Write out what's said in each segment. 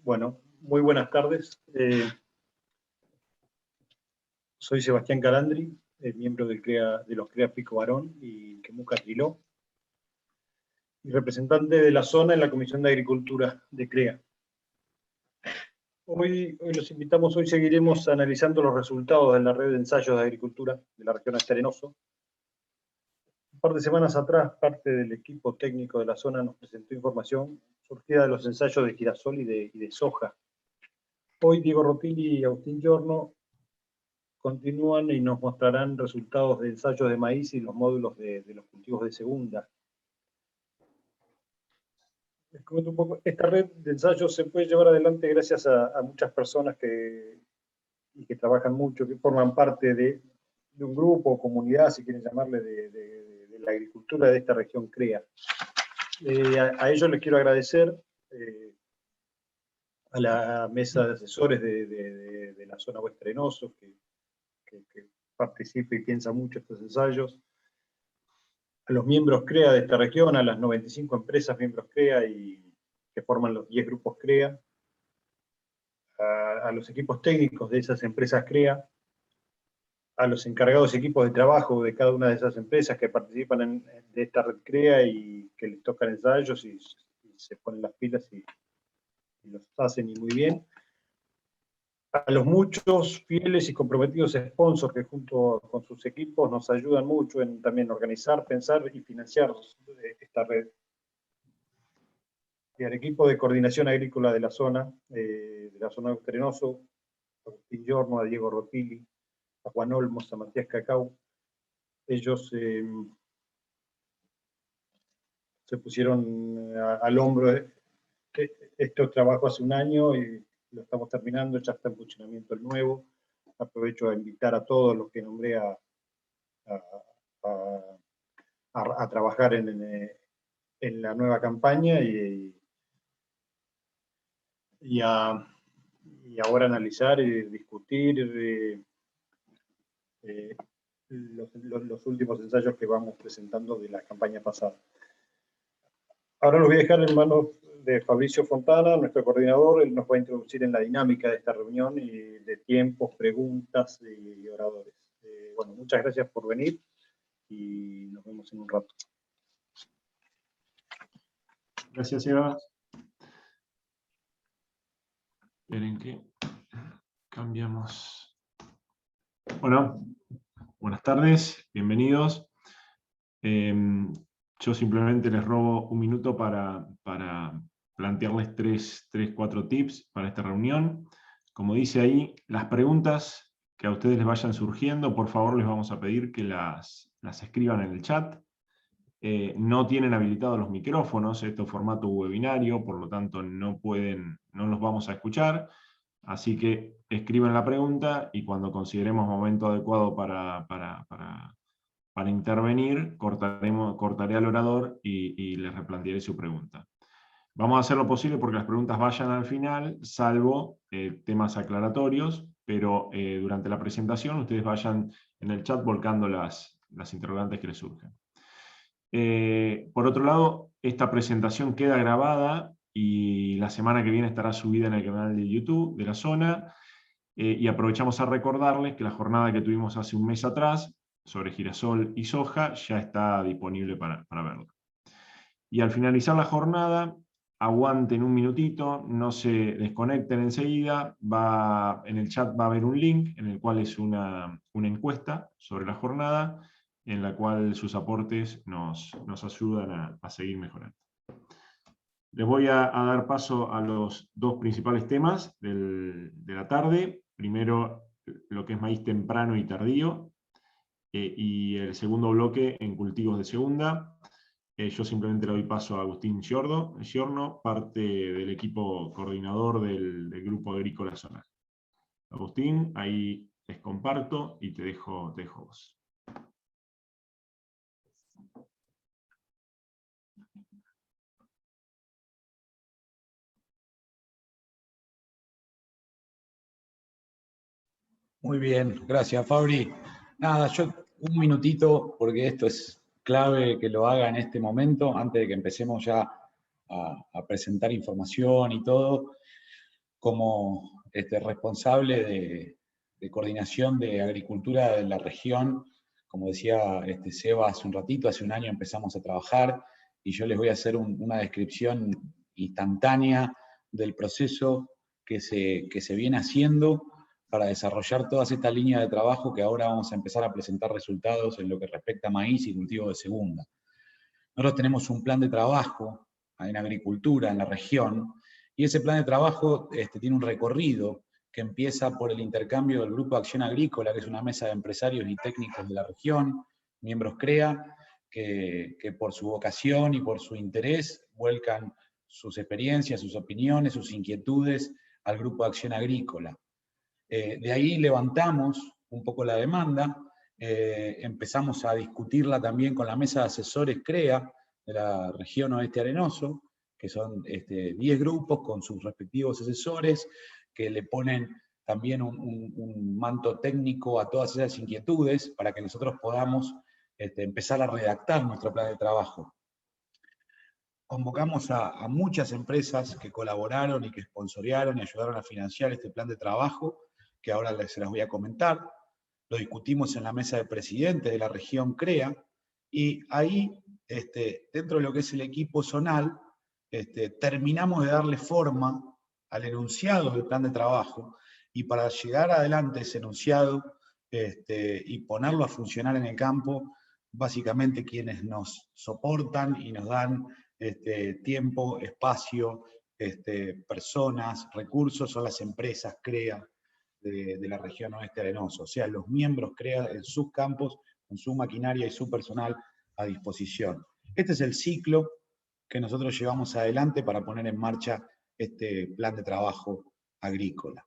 Bueno, muy buenas tardes. Soy Sebastián Calandri, miembro de los CREA Pico Barón y Quemuca Triló, y representante de la zona en la Comisión de Agricultura de CREA. Hoy los invitamos, hoy seguiremos analizando los resultados de la red de ensayos de agricultura de la región Asterenoso. Un par de semanas atrás, parte del equipo técnico de la zona nos presentó información surgida de los ensayos de girasol y de soja. Hoy Diego Rotilli y Agustín Giorno continúan y nos mostrarán resultados de ensayos de maíz y los módulos de los cultivos de segunda. Les comento un poco, esta red de ensayos se puede llevar adelante gracias a muchas personas que trabajan mucho, que forman parte de un grupo o comunidad, si quieren llamarle, de la agricultura de esta región CREA. A ellos les quiero agradecer, a la mesa de asesores de la zona Oeste Arenoso, que participa y piensa mucho estos ensayos, a los miembros CREA de esta región, a las 95 empresas miembros CREA y que forman los 10 grupos CREA, a los equipos técnicos de esas empresas CREA, a los encargados equipos de trabajo de cada una de esas empresas que participan de esta red CREA y que les tocan ensayos y se ponen las pilas y los hacen y muy bien. A los muchos fieles y comprometidos sponsors que junto con sus equipos nos ayudan mucho en también organizar, pensar y financiar esta red. Y al equipo de coordinación agrícola de la zona de Oeste Arenoso, a Agustín Giorno, a Diego Rotilli, a Juan Olmos, a Matías Cacau. Ellos se pusieron al hombro estos trabajos hace un año y lo estamos terminando, ya está en funcionamiento el nuevo. Aprovecho a invitar a todos los que nombré a trabajar en la nueva campaña y ahora analizar y discutir los últimos ensayos que vamos presentando de la campaña pasada. Ahora los voy a dejar en manos de Fabricio Fontana, nuestro coordinador. Él nos va a introducir en la dinámica de esta reunión y de tiempos, preguntas y oradores. Bueno, muchas gracias por venir y nos vemos en un rato. Gracias, Eva. Esperen que cambiamos. Bueno, buenas tardes, bienvenidos. Yo simplemente les robo un minuto para plantearles 4 tips para esta reunión. Como dice ahí, las preguntas que a ustedes les vayan surgiendo, por favor les vamos a pedir que las escriban en el chat. No tienen habilitados los micrófonos, esto es formato webinario, por lo tanto no los vamos a escuchar. Así que escriban la pregunta y cuando consideremos momento adecuado para intervenir, cortaré al orador y les replantearé su pregunta. Vamos a hacer lo posible porque las preguntas vayan al final, salvo temas aclaratorios, pero durante la presentación ustedes vayan en el chat volcando las interrogantes que les surgen. Por otro lado, esta presentación queda grabada y la semana que viene estará subida en el canal de YouTube de la zona, y aprovechamos a recordarles que la jornada que tuvimos hace un mes atrás sobre girasol y soja ya está disponible para verlo. Y al finalizar la jornada, aguanten un minutito, no se desconecten enseguida, en el chat va a haber un link en el cual es una encuesta sobre la jornada, en la cual sus aportes nos ayudan a seguir mejorando. Les voy a dar paso a los 2 principales temas de la tarde. Primero, lo que es maíz temprano y tardío, y el segundo bloque en cultivos de segunda. Yo simplemente le doy paso a Agustín Giorno, parte del equipo coordinador del Grupo Agrícola Zonal. Agustín, ahí les comparto y te dejo vos. Muy bien, gracias Fabri. Nada, yo un minutito, porque esto es clave que lo haga en este momento, antes de que empecemos ya a presentar información y todo. como responsable de coordinación de agricultura de la región, como decía Seba hace un ratito, hace un año empezamos a trabajar, y yo les voy a hacer una descripción instantánea del proceso que se viene haciendo para desarrollar todas estas líneas de trabajo que ahora vamos a empezar a presentar resultados en lo que respecta a maíz y cultivo de segunda. Nosotros tenemos un plan de trabajo en agricultura en la región, y ese plan de trabajo tiene un recorrido que empieza por el intercambio del Grupo de Acción Agrícola, que es una mesa de empresarios y técnicos de la región, miembros CREA, que por su vocación y por su interés vuelcan sus experiencias, sus opiniones, sus inquietudes al Grupo de Acción Agrícola. De ahí levantamos un poco la demanda, empezamos a discutirla también con la mesa de asesores CREA de la región oeste arenoso, que son 10 grupos con sus respectivos asesores, que le ponen también un manto técnico a todas esas inquietudes para que nosotros podamos empezar a redactar nuestro plan de trabajo. Convocamos a muchas empresas que colaboraron y que sponsorearon y ayudaron a financiar este plan de trabajo, que ahora se las voy a comentar. Lo discutimos en la mesa de presidentes de la región CREA, y ahí, dentro de lo que es el equipo zonal, terminamos de darle forma al enunciado del plan de trabajo, y para llegar adelante ese enunciado y ponerlo a funcionar en el campo, básicamente quienes nos soportan y nos dan tiempo, espacio, personas, recursos, son las empresas CREA de la región oeste arenoso, o sea, los miembros CREA en sus campos, con su maquinaria y su personal a disposición. Este es el ciclo que nosotros llevamos adelante para poner en marcha este plan de trabajo agrícola.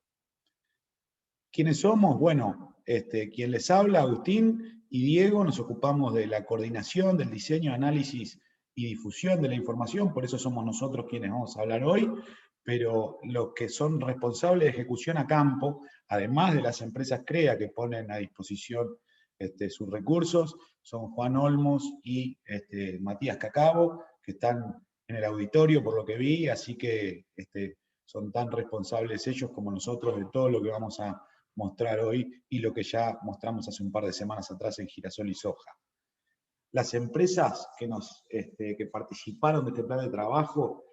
¿Quiénes somos? Bueno, quien les habla, Agustín y Diego, nos ocupamos de la coordinación, del diseño, análisis y difusión de la información, por eso somos nosotros quienes vamos a hablar hoy, pero los que son responsables de ejecución a campo, además de las empresas CREA que ponen a disposición sus recursos, son Juan Olmos y Matías Cacabo, que están en el auditorio por lo que vi, así que son tan responsables ellos como nosotros de todo lo que vamos a mostrar hoy y lo que ya mostramos hace un par de semanas atrás en Girasol y Soja. Las empresas que participaron de este plan de trabajo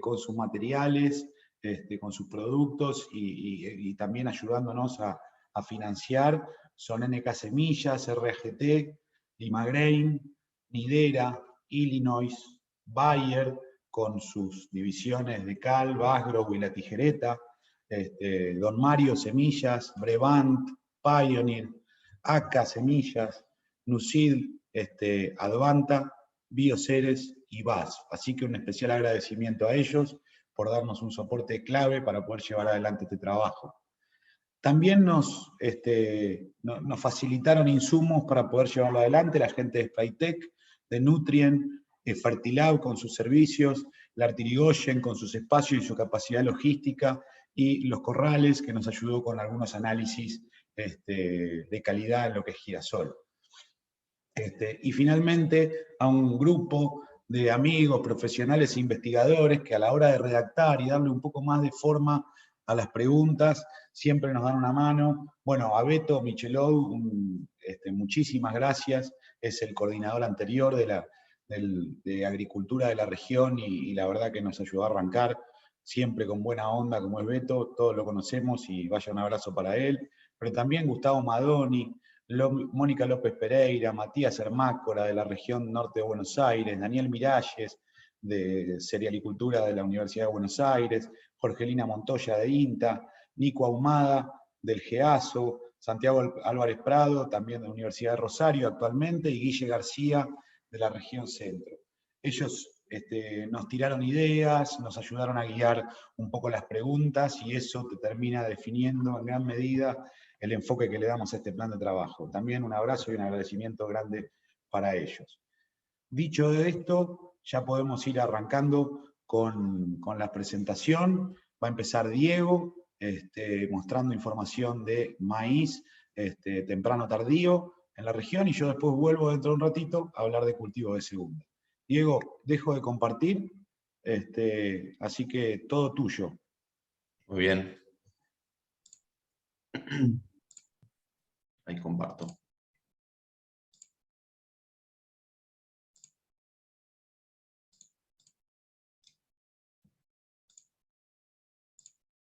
con sus materiales, con sus productos y también ayudándonos a financiar son NK Semillas, RAGT, Limagrain, Nidera, Illinois, Bayer, con sus divisiones de Cal, Basgrow y La Tijereta, Don Mario Semillas, Brevant, Pioneer, ACA Semillas, Nucid, Advanta, Bioceres y VAS. Así que un especial agradecimiento a ellos por darnos un soporte clave para poder llevar adelante este trabajo. También nos facilitaron insumos para poder llevarlo adelante la gente de Spraytec, de Nutrien, Fertilab con sus servicios, la Artirigoyen con sus espacios y su capacidad logística, y Los Corrales, que nos ayudó con algunos análisis de calidad en lo que es girasol. Y finalmente a un grupo de amigos, profesionales e investigadores que a la hora de redactar y darle un poco más de forma a las preguntas, siempre nos dan una mano. Bueno, a Beto Michelou, muchísimas gracias, es el coordinador anterior de agricultura de la región y la verdad que nos ayudó a arrancar, siempre con buena onda como es Beto, todos lo conocemos y vaya un abrazo para él. Pero también Gustavo Madoni, Mónica López Pereira, Matías Hermácora de la región norte de Buenos Aires, Daniel Miralles de Cerealicultura de la Universidad de Buenos Aires, Jorgelina Montoya de INTA, Nico Ahumada del GEASO, Santiago Álvarez Prado, también de la Universidad de Rosario actualmente, y Guille García de la región centro. Ellos nos tiraron ideas, nos ayudaron a guiar un poco las preguntas, y eso te termina definiendo en gran medida el enfoque que le damos a este plan de trabajo. También un abrazo y un agradecimiento grande para ellos. Dicho esto, ya podemos ir arrancando con la presentación. Va a empezar Diego, mostrando información de maíz temprano tardío en la región, y yo después vuelvo dentro de un ratito a hablar de cultivo de segunda. Diego, dejo de compartir, así que todo tuyo. Muy bien. Ahí comparto.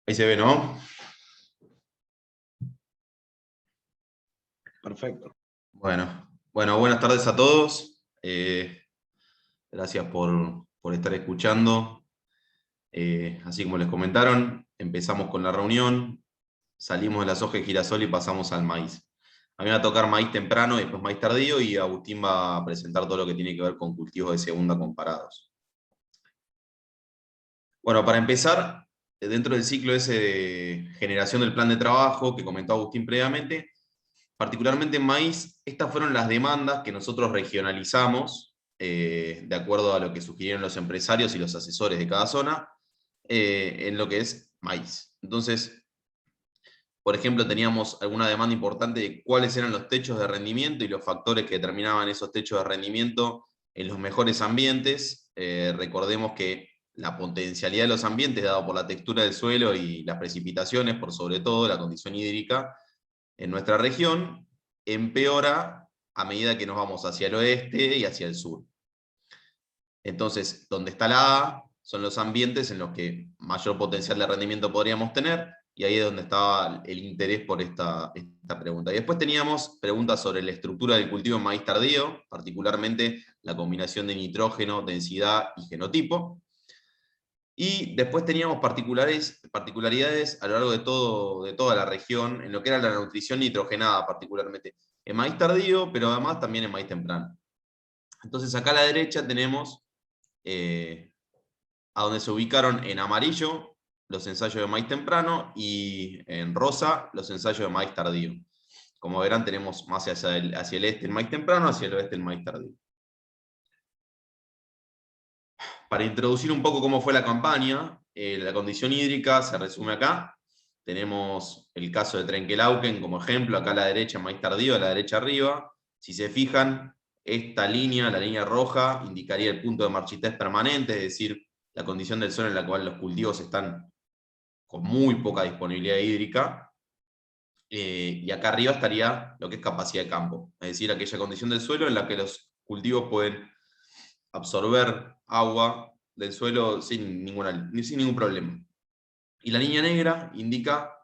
Ahí se ve, ¿no? Perfecto. Bueno, buenas tardes a todos. Gracias por estar escuchando. Así como les comentaron, empezamos con la reunión, salimos de la soja de girasol y pasamos al maíz. A mí me va a tocar maíz temprano y después maíz tardío, y Agustín va a presentar todo lo que tiene que ver con cultivos de segunda comparados. Bueno, para empezar, dentro del ciclo ese de generación del plan de trabajo que comentó Agustín previamente, particularmente en maíz, estas fueron las demandas que nosotros regionalizamos de acuerdo a lo que sugirieron los empresarios y los asesores de cada zona en lo que es maíz. Entonces, por ejemplo, teníamos alguna demanda importante de cuáles eran los techos de rendimiento y los factores que determinaban esos techos de rendimiento en los mejores ambientes. Recordemos que la potencialidad de los ambientes, dado por la textura del suelo y las precipitaciones, por sobre todo la condición hídrica, en nuestra región, empeora a medida que nos vamos hacia el oeste y hacia el sur. Entonces, donde está la A son los ambientes en los que mayor potencial de rendimiento podríamos tener, y ahí es donde estaba el interés por esta pregunta. Y después teníamos preguntas sobre la estructura del cultivo en maíz tardío, particularmente la combinación de nitrógeno, densidad y genotipo. Y después teníamos particularidades a lo largo de toda la región, en lo que era la nutrición nitrogenada particularmente, en maíz tardío, pero además también en maíz temprano. Entonces acá a la derecha tenemos a donde se ubicaron en amarillo los ensayos de maíz temprano y en rosa los ensayos de maíz tardío. Como verán, tenemos más hacia el este el maíz temprano, hacia el oeste el maíz tardío. Para introducir un poco cómo fue la campaña, la condición hídrica se resume acá. Tenemos el caso de Trenquelauquen como ejemplo, acá a la derecha maíz tardío, a la derecha arriba. Si se fijan, esta línea, la línea roja, indicaría el punto de marchitez permanente, es decir, la condición del suelo en la cual los cultivos están con muy poca disponibilidad hídrica. Y acá arriba estaría lo que es capacidad de campo, es decir, aquella condición del suelo en la que los cultivos pueden absorber agua del suelo sin ningún problema. Y la línea negra indica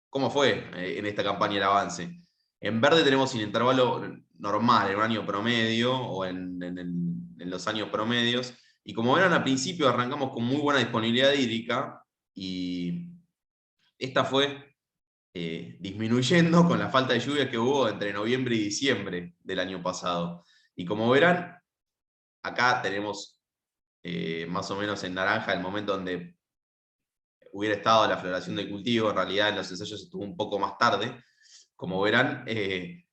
cómo fue en esta campaña el avance. En verde tenemos el intervalo normal, en un año promedio, o en los años promedios, y como verán al principio arrancamos con muy buena disponibilidad hídrica, y esta fue disminuyendo con la falta de lluvia que hubo entre noviembre y diciembre del año pasado. Y como verán, acá tenemos más o menos en naranja el momento donde hubiera estado la floración del cultivo. En realidad en los ensayos estuvo un poco más tarde. Como verán,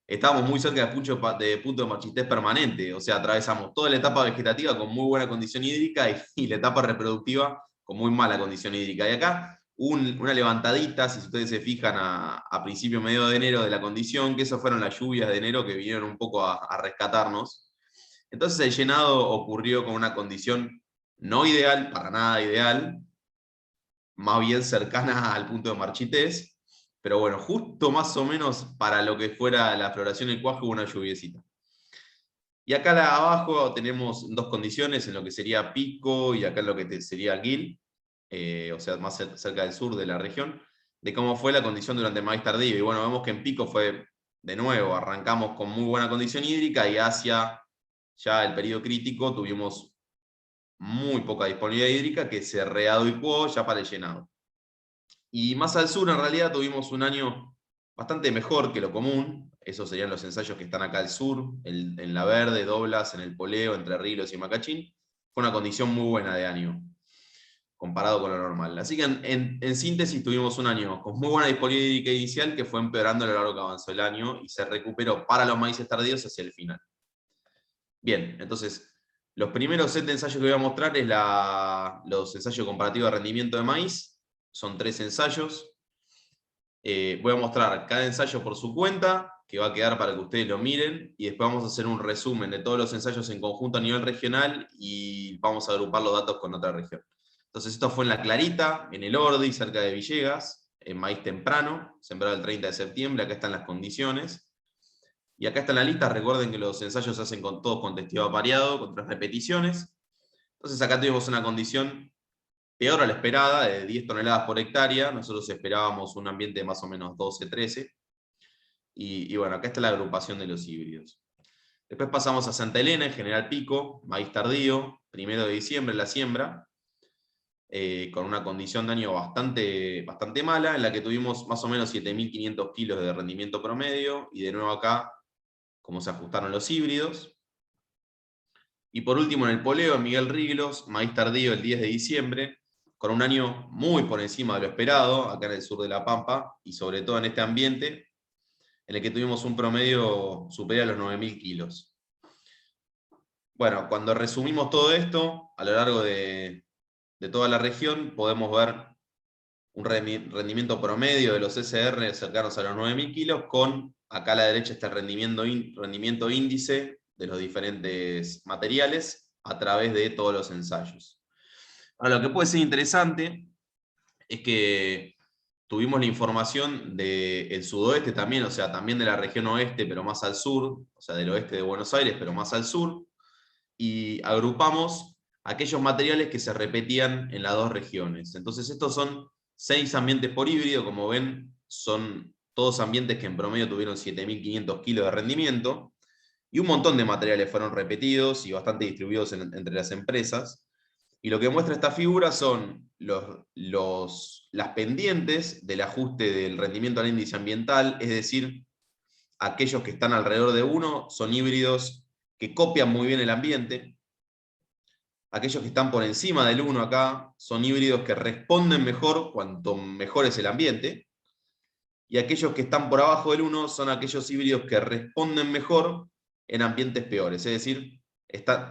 estábamos muy cerca de punto de marchitez permanente, o sea, atravesamos toda la etapa vegetativa con muy buena condición hídrica y la etapa reproductiva con muy mala condición hídrica. Y acá una levantadita, si ustedes se fijan, a principio medio de enero de la condición, que esas fueron las lluvias de enero que vinieron un poco a rescatarnos. Entonces el llenado ocurrió con una condición no ideal, para nada ideal, más bien cercana al punto de marchitez, pero bueno, justo más o menos para lo que fuera la floración del cuajo hubo una lluviecita. Y acá abajo tenemos dos condiciones, en lo que sería Pico y acá en lo que sería Guil, o sea, más cerca del sur de la región, de cómo fue la condición durante el maíz tardío. Y bueno, vemos que en Pico fue, de nuevo, arrancamos con muy buena condición hídrica y hacia ya el periodo crítico tuvimos muy poca disponibilidad hídrica que se readecuó ya para el llenado. Y más al sur, en realidad, tuvimos un año bastante mejor que lo común. Esos serían los ensayos que están acá al sur, en La Verde, Doblas, en El Poleo, Entre Ríos y Macachín. Fue una condición muy buena de año, comparado con lo normal. Así que en síntesis tuvimos un año con muy buena disponibilidad hídrica inicial que fue empeorando a lo largo que avanzó el año y se recuperó para los maíces tardíos hacia el final. Bien, entonces, los primeros set de ensayos que voy a mostrar es los ensayos comparativos de rendimiento de maíz. Son 3 ensayos. Voy a mostrar cada ensayo por su cuenta, que va a quedar para que ustedes lo miren, y después vamos a hacer un resumen de todos los ensayos en conjunto a nivel regional y vamos a agrupar los datos con otra región. Entonces esto fue en La Clarita, en el Ordi, cerca de Villegas, en maíz temprano, sembrado el 30 de septiembre, acá están las condiciones. Y acá está la lista, recuerden que los ensayos se hacen todos con testeo apareado, con 3 repeticiones. Entonces acá tuvimos una condición peor a la esperada, de 10 toneladas por hectárea. Nosotros esperábamos un ambiente de más o menos 12, 13. Y bueno, acá está la agrupación de los híbridos. Después pasamos a Santa Elena, en General Pico, maíz tardío, 1 de diciembre la siembra, con una condición de año bastante mala, en la que tuvimos más o menos 7.500 kilos de rendimiento promedio, y de nuevo acá, cómo se ajustaron los híbridos. Y por último en el poleo, en Miguel Riglos, maíz tardío el 10 de diciembre, con un año muy por encima de lo esperado, acá en el sur de La Pampa, y sobre todo en este ambiente, en el que tuvimos un promedio superior a los 9.000 kilos. Bueno, cuando resumimos todo esto, a lo largo de toda la región, podemos ver un rendimiento promedio de los SR cercanos a los 9.000 kilos, con, acá a la derecha está el rendimiento índice de los diferentes materiales a través de todos los ensayos. Ahora, lo que puede ser interesante es que tuvimos la información del sudoeste también, o sea, también de la región oeste, pero más al sur, o sea, del oeste de Buenos Aires, pero más al sur, y agrupamos aquellos materiales que se repetían en las dos regiones. Entonces estos son 6 ambientes por híbrido, como ven, son todos ambientes que en promedio tuvieron 7.500 kilos de rendimiento, y un montón de materiales fueron repetidos y bastante distribuidos entre las empresas. Y lo que muestra esta figura son las pendientes del ajuste del rendimiento al índice ambiental, es decir, aquellos que están alrededor de 1 son híbridos que copian muy bien el ambiente. Aquellos que están por encima del 1 acá son híbridos que responden mejor cuanto mejor es el ambiente. Y aquellos que están por abajo del 1 son aquellos híbridos que responden mejor en ambientes peores, es decir,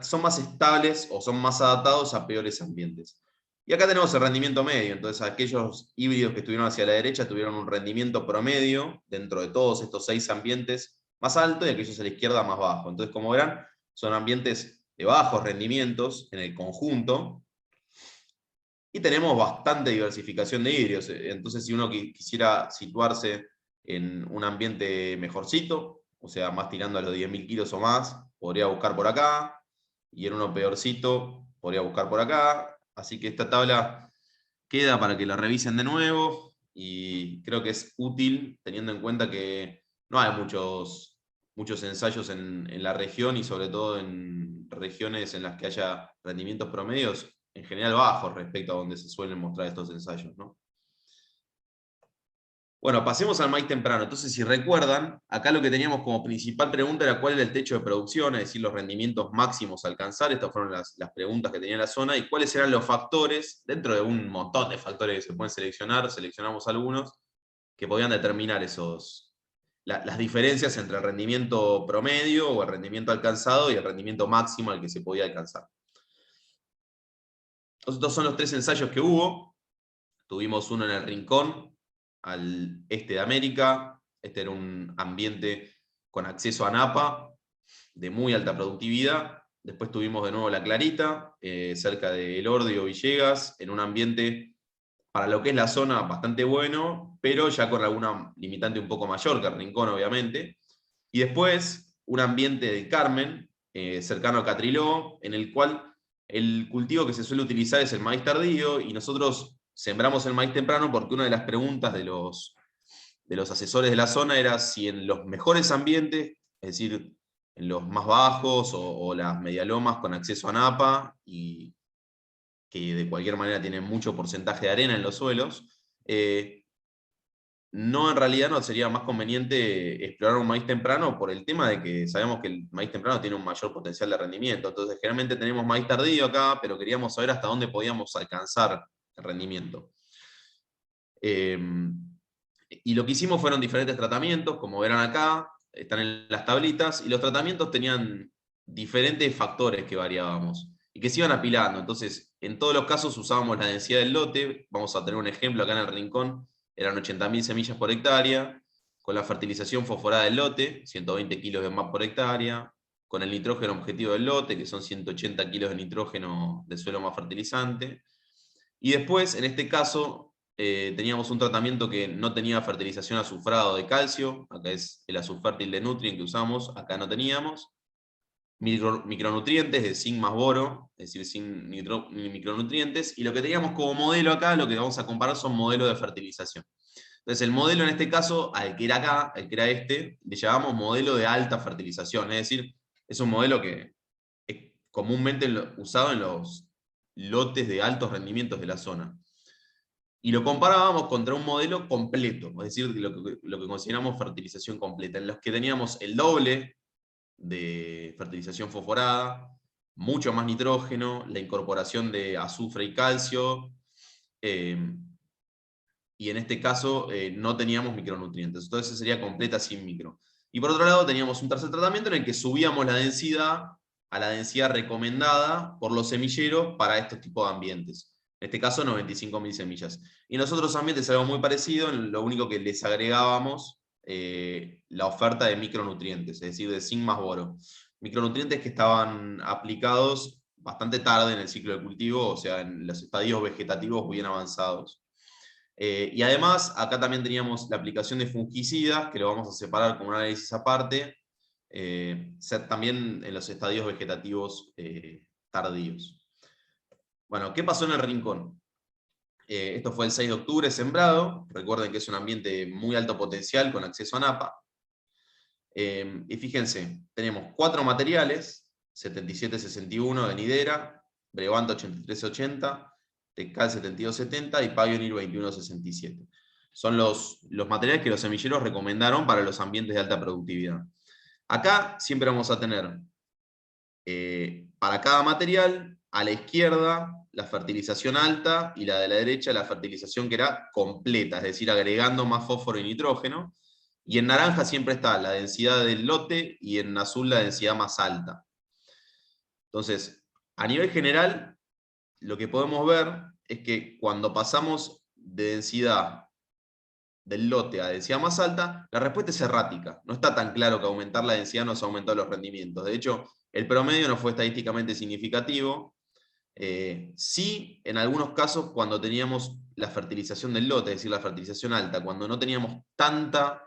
son más estables o son más adaptados a peores ambientes. Y acá tenemos el rendimiento medio, entonces aquellos híbridos que estuvieron hacia la derecha tuvieron un rendimiento promedio dentro de todos estos 6 ambientes más alto, y aquellos a la izquierda más bajo. Entonces, como verán, son ambientes de bajos rendimientos en el conjunto, y tenemos bastante diversificación de híbridos. Entonces, si uno quisiera situarse en un ambiente mejorcito, o sea, más tirando a los 10.000 kilos o más, podría buscar por acá, y en uno peorcito, podría buscar por acá. Así que esta tabla queda para que la revisen de nuevo, y creo que es útil teniendo en cuenta que no hay muchos ensayos en la región, y sobre todo en regiones en las que haya rendimientos promedios en general bajos respecto a donde se suelen mostrar estos ensayos, ¿no? Bueno, pasemos al maíz temprano. Entonces, si recuerdan, acá lo que teníamos como principal pregunta era cuál era el techo de producción, es decir, los rendimientos máximos a alcanzar. Estas fueron las preguntas que tenía la zona, y cuáles eran los factores, dentro de un montón de factores que se pueden seleccionar, seleccionamos algunos, que podían determinar las diferencias entre el rendimiento promedio o el rendimiento alcanzado y el rendimiento máximo al que se podía alcanzar. Entonces, estos son los 3 ensayos que hubo. Tuvimos uno en el Rincón, al este de América. Este era un ambiente con acceso a napa, de muy alta productividad. Después tuvimos de nuevo La Clarita, cerca de El Ordi o Villegas, en un ambiente, para lo que es la zona, bastante bueno, pero ya con alguna limitante un poco mayor que el Rincón, obviamente. Y después un ambiente del Carmen, cercano a Catriló, en el cual el cultivo que se suele utilizar es el maíz tardío, y nosotros sembramos el maíz temprano porque una de las preguntas de los asesores de la zona era si en los mejores ambientes, es decir, en los más bajos o las medialomas con acceso a napa, y que de cualquier manera tienen mucho porcentaje de arena en los suelos, en realidad no sería más conveniente explorar un maíz temprano, por el tema de que sabemos que el maíz temprano tiene un mayor potencial de rendimiento. Entonces, generalmente tenemos maíz tardío acá, pero queríamos saber hasta dónde podíamos alcanzar el rendimiento. Y lo que hicimos fueron diferentes tratamientos, como verán acá, están en las tablitas, y los tratamientos tenían diferentes factores que variábamos y que se iban apilando. Entonces, en todos los casos usábamos la densidad del lote. Vamos a tener un ejemplo acá en el Rincón. Eran 80.000 semillas por hectárea, con la fertilización fosforada del lote, 120 kilos de MAP por hectárea, con el nitrógeno objetivo del lote, que son 180 kilos de nitrógeno de suelo más fertilizante, Y después, en este caso, teníamos un tratamiento que no tenía fertilización azufrado de calcio, acá es el azufértil de Nutrien que usamos, acá no teníamos. Micronutrientes de zinc más boro, es decir, sin micronutrientes, y lo que teníamos como modelo acá, lo que vamos a comparar son modelos de fertilización. Entonces el modelo en este caso, al que era acá, al que era este, le llamamos modelo de alta fertilización, es decir, es un modelo que es comúnmente usado en los lotes de altos rendimientos de la zona. Y lo comparábamos contra un modelo completo, es decir, lo que consideramos fertilización completa, en los que teníamos el doble de fertilización fosforada, mucho más nitrógeno, la incorporación de azufre y calcio, y en este caso no teníamos micronutrientes, entonces sería completa sin micro. Y por otro lado teníamos un tercer tratamiento en el que subíamos la densidad a la densidad recomendada por los semilleros para estos tipos de ambientes. En este caso 95.000 semillas. Y en los otros ambientes algo muy parecido, lo único que les agregábamos la oferta de micronutrientes, es decir, de zinc más boro. Micronutrientes que estaban aplicados bastante tarde en el ciclo de cultivo, o sea, en los estadios vegetativos bien avanzados. Y además, acá también teníamos la aplicación de fungicidas, que lo vamos a separar con un análisis aparte, también en los estadios vegetativos tardíos. Bueno, ¿qué pasó en el Rincón? Esto fue el 6 de octubre sembrado, recuerden que es un ambiente muy alto potencial con acceso a napa. Y fíjense, tenemos 4 materiales, 7761 de Nidera, Brevant 8380, Tecal 7270 y Pioneer 2167. Son los materiales que los semilleros recomendaron para los ambientes de alta productividad. Acá siempre vamos a tener, para cada material, a la izquierda la fertilización alta y la de la derecha la fertilización que era completa, es decir, agregando más fósforo y nitrógeno. Y en naranja siempre está la densidad del lote y en azul la densidad más alta. Entonces, a nivel general, lo que podemos ver es que cuando pasamos de densidad del lote a densidad más alta, la respuesta es errática. No está tan claro que aumentar la densidad nos aumentó los rendimientos. De hecho, el promedio no fue estadísticamente significativo. Sí, en algunos casos, cuando teníamos la fertilización del lote, es decir, la fertilización alta, cuando no teníamos tanta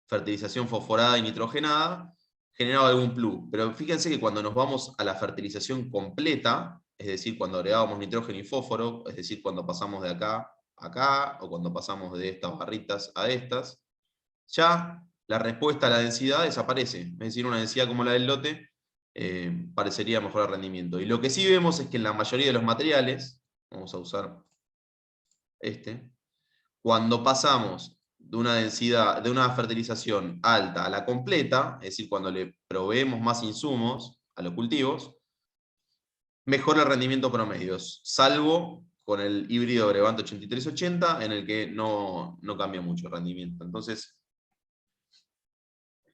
fertilización fosforada y nitrogenada, generaba algún plus. Pero fíjense que cuando nos vamos a la fertilización completa, es decir, cuando agregábamos nitrógeno y fósforo, es decir, cuando pasamos de acá a acá, o cuando pasamos de estas barritas a estas, ya la respuesta a la densidad desaparece. Es decir, una densidad como la del lote parecería mejorar el rendimiento. Y lo que sí vemos es que en la mayoría de los materiales, vamos a usar cuando pasamos de una densidad, de una fertilización alta a la completa, es decir, cuando le proveemos más insumos a los cultivos, mejora el rendimiento promedio, salvo con el híbrido Brevant 8380, en el que no cambia mucho el rendimiento. Entonces,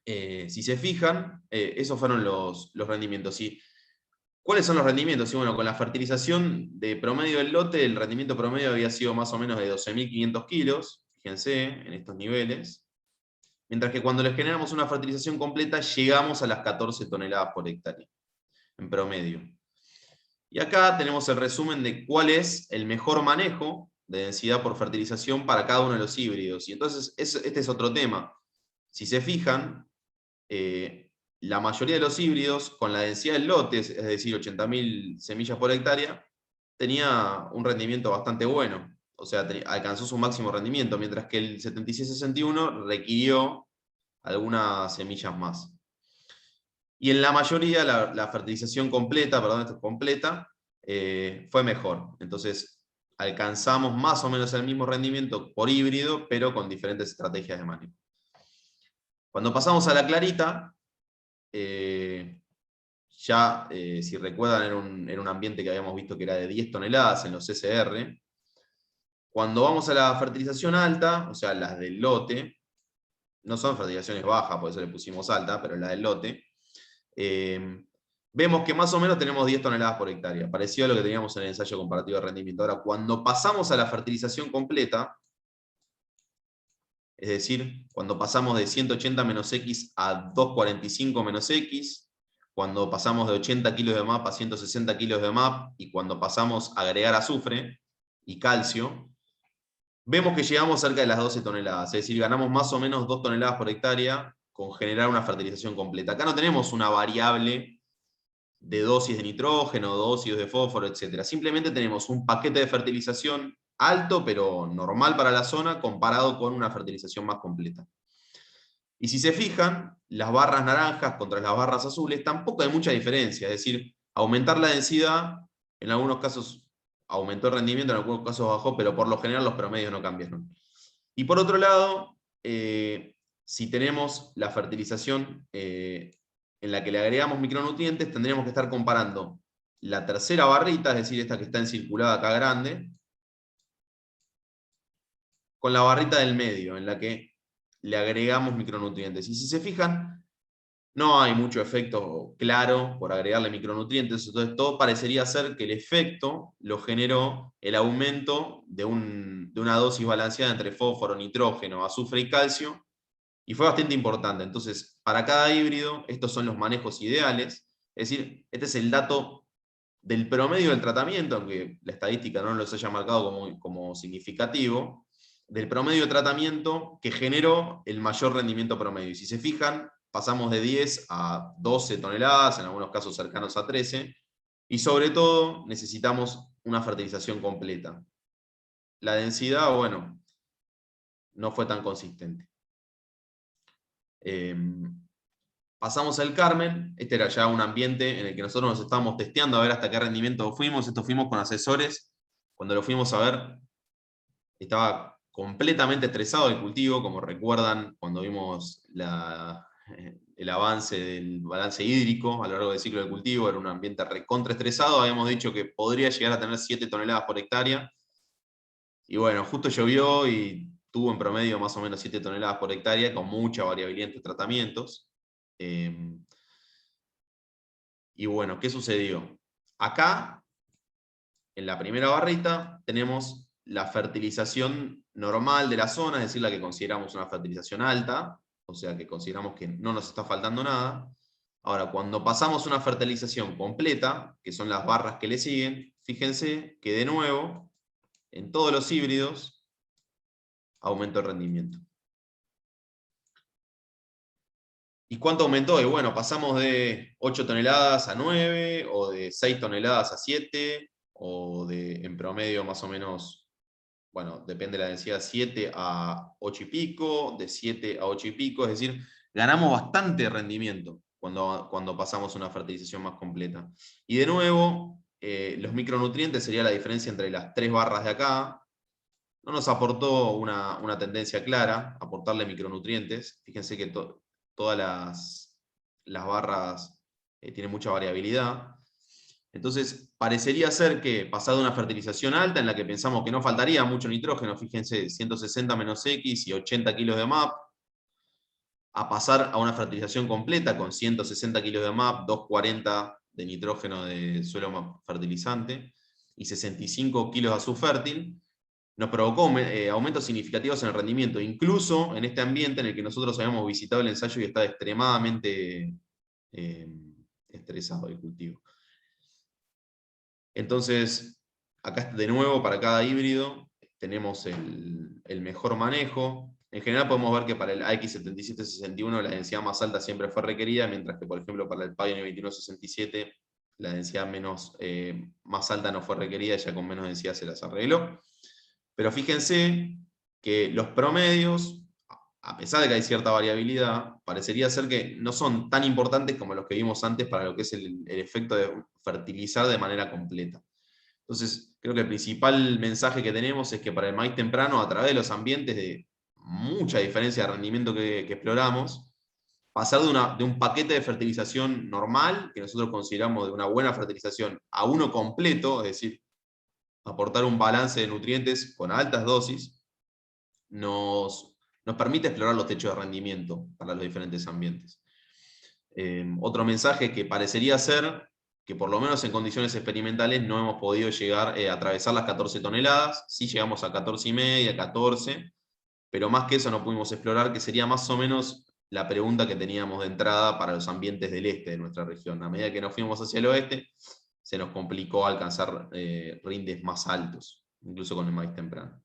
si se fijan, esos fueron los rendimientos. ¿Y cuáles son los rendimientos? Y bueno, con la fertilización de promedio del lote, el rendimiento promedio había sido más o menos de 12.500 kilos, fíjense, en estos niveles. Mientras que cuando les generamos una fertilización completa, llegamos a las 14 toneladas por hectárea, en promedio. Y acá tenemos el resumen de cuál es el mejor manejo de densidad por fertilización para cada uno de los híbridos. Y entonces, este es otro tema. Si se fijan, la mayoría de los híbridos, con la densidad del lote, es decir, 80.000 semillas por hectárea, tenía un rendimiento bastante bueno. O sea, alcanzó su máximo rendimiento, mientras que el 7661 requirió algunas semillas más. Y en la mayoría la fertilización completa, perdón, esto es completa, fue mejor. Entonces alcanzamos más o menos el mismo rendimiento por híbrido, pero con diferentes estrategias de manejo. Cuando pasamos a la clarita, ya, si recuerdan, era un ambiente que habíamos visto que era de 10 toneladas en los CCR. Cuando vamos a la fertilización alta, o sea, las del lote, no son fertilizaciones bajas, por eso le pusimos alta, pero la del lote, vemos que más o menos tenemos 10 toneladas por hectárea, parecido a lo que teníamos en el ensayo comparativo de rendimiento. Ahora, cuando pasamos a la fertilización completa, es decir, cuando pasamos de 180 menos X a 245 menos X, cuando pasamos de 80 kilos de MAP a 160 kilos de MAP, y cuando pasamos a agregar azufre, y calcio, vemos que llegamos cerca de las 12 toneladas, es decir, ganamos más o menos 2 toneladas por hectárea con generar una fertilización completa. Acá no tenemos una variable de dosis de nitrógeno, dosis de fósforo, etc. Simplemente tenemos un paquete de fertilización alto, pero normal para la zona, comparado con una fertilización más completa. Y si se fijan, las barras naranjas contra las barras azules, tampoco hay mucha diferencia. Es decir, aumentar la densidad, en algunos casos aumentó el rendimiento, en algunos casos bajó, pero por lo general los promedios no cambiaron. Y por otro lado, si tenemos la fertilización en la que le agregamos micronutrientes, tendríamos que estar comparando la tercera barrita, es decir, esta que está encirculada acá grande, con la barrita del medio, en la que le agregamos micronutrientes. Y si se fijan, no hay mucho efecto claro por agregarle micronutrientes, entonces todo parecería ser que el efecto lo generó el aumento de una dosis balanceada entre fósforo, nitrógeno, azufre y calcio, y fue bastante importante. Entonces, para cada híbrido, estos son los manejos ideales, es decir, este es el dato del promedio del tratamiento, aunque la estadística no los haya marcado como significativo, del promedio de tratamiento que generó el mayor rendimiento promedio. Y si se fijan, pasamos de 10 a 12 toneladas, en algunos casos cercanos a 13, y sobre todo necesitamos una fertilización completa. La densidad, bueno, no fue tan consistente. Pasamos al Carmen, este era ya un ambiente en el que nosotros nos estábamos testeando a ver hasta qué rendimiento fuimos. Esto fuimos con asesores, cuando lo fuimos a ver estaba completamente estresado el cultivo, como recuerdan cuando vimos el avance del balance hídrico a lo largo del ciclo de cultivo, era un ambiente recontra estresado, habíamos dicho que podría llegar a tener 7 toneladas por hectárea, y bueno, justo llovió y tuvo en promedio más o menos 7 toneladas por hectárea, con mucha variabilidad entre tratamientos. Y bueno, ¿qué sucedió? Acá, en la primera barrita, tenemos la fertilización normal de la zona, es decir, la que consideramos una fertilización alta, o sea que consideramos que no nos está faltando nada. Ahora, cuando pasamos una fertilización completa, que son las barras que le siguen, fíjense que de nuevo, en todos los híbridos, aumentó el rendimiento. ¿Y cuánto aumentó? Y bueno, pasamos de 8 toneladas a 9, o de 6 toneladas a 7, o de en promedio más o menos, bueno, depende de la densidad, 7 a 8 y pico, de 7 a 8 y pico, es decir, ganamos bastante rendimiento cuando pasamos una fertilización más completa. Y de nuevo, los micronutrientes sería la diferencia entre las 3 barras de acá. No nos aportó una tendencia clara, aportarle micronutrientes. Fíjense que todas las barras tienen mucha variabilidad. Entonces, parecería ser que pasado una fertilización alta, en la que pensamos que no faltaría mucho nitrógeno, fíjense, 160 menos X y 80 kilos de MAP, a pasar a una fertilización completa con 160 kilos de MAP, 240 de nitrógeno de suelo fertilizante y 65 kilos de azufértil, nos provocó aumentos significativos en el rendimiento, incluso en este ambiente en el que nosotros habíamos visitado el ensayo y está extremadamente estresado el cultivo. Entonces, acá de nuevo para cada híbrido tenemos el mejor manejo. En general podemos ver que para el AX7761 la densidad más alta siempre fue requerida, mientras que por ejemplo para el Pioneer 2167 la densidad más alta no fue requerida, ya con menos densidad se las arregló. Pero fíjense que los promedios, a pesar de que hay cierta variabilidad, parecería ser que no son tan importantes como los que vimos antes para lo que es el efecto de fertilizar de manera completa. Entonces, creo que el principal mensaje que tenemos es que para el maíz temprano, a través de los ambientes de mucha diferencia de rendimiento que exploramos, pasar de un paquete de fertilización normal, que nosotros consideramos de una buena fertilización, a uno completo, es decir, aportar un balance de nutrientes con altas dosis, nos permite explorar los techos de rendimiento para los diferentes ambientes. Otro mensaje que parecería ser que por lo menos en condiciones experimentales no hemos podido llegar a atravesar las 14 toneladas, sí llegamos a 14,5, 14, pero más que eso no pudimos explorar, que sería más o menos la pregunta que teníamos de entrada para los ambientes del este de nuestra región. A medida que nos fuimos hacia el oeste, se nos complicó alcanzar rindes más altos. incluso con el maíz temprano.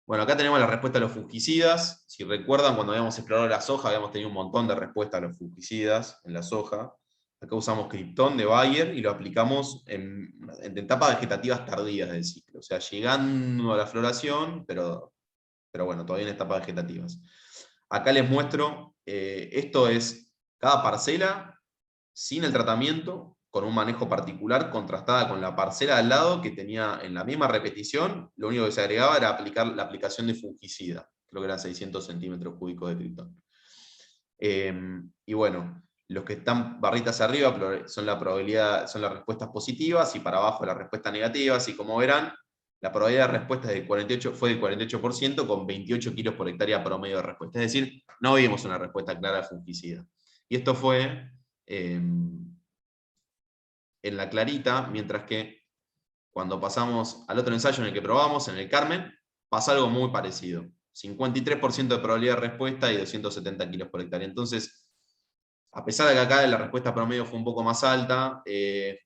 Bueno, acá tenemos la respuesta a los fungicidas. Si recuerdan, cuando habíamos explorado la soja, habíamos tenido un montón de respuestas a los fungicidas en la soja. Acá usamos Krypton de Bayer y lo aplicamos en etapas vegetativas tardías del ciclo. O sea, llegando a la floración, pero bueno, todavía en etapas vegetativas. Acá les muestro, esto es cada parcela sin el tratamiento, con un manejo particular, contrastada con la parcela al lado que tenía en la misma repetición, lo único que se agregaba era aplicar la aplicación de fungicida, creo que eran 600 centímetros cúbicos de Krypton. Y bueno, los que están barritas arriba son la probabilidad, son las respuestas positivas, y para abajo las respuestas negativas, y como verán, la probabilidad de respuesta fue del 48%, con 28 kilos por hectárea promedio de respuesta. Es decir, no vimos una respuesta clara de fungicida. Y esto fue en la clarita, mientras que cuando pasamos al otro ensayo en el que probamos, en el Carmen, pasa algo muy parecido. 53% de probabilidad de respuesta y 270 kilos por hectárea. Entonces, a pesar de que acá la respuesta promedio fue un poco más alta,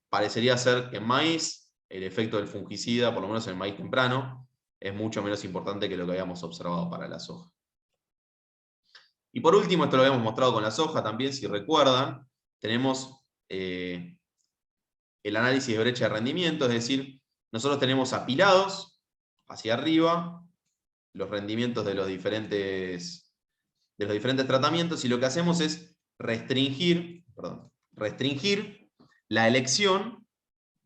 parecería ser que en maíz, el efecto del fungicida, por lo menos en el maíz temprano, es mucho menos importante que lo que habíamos observado para la soja. Y por último, esto lo habíamos mostrado con la soja también, si recuerdan, tenemos el análisis de brecha de rendimiento, es decir, nosotros tenemos apilados hacia arriba los rendimientos de los diferentes tratamientos, y lo que hacemos es restringir la elección,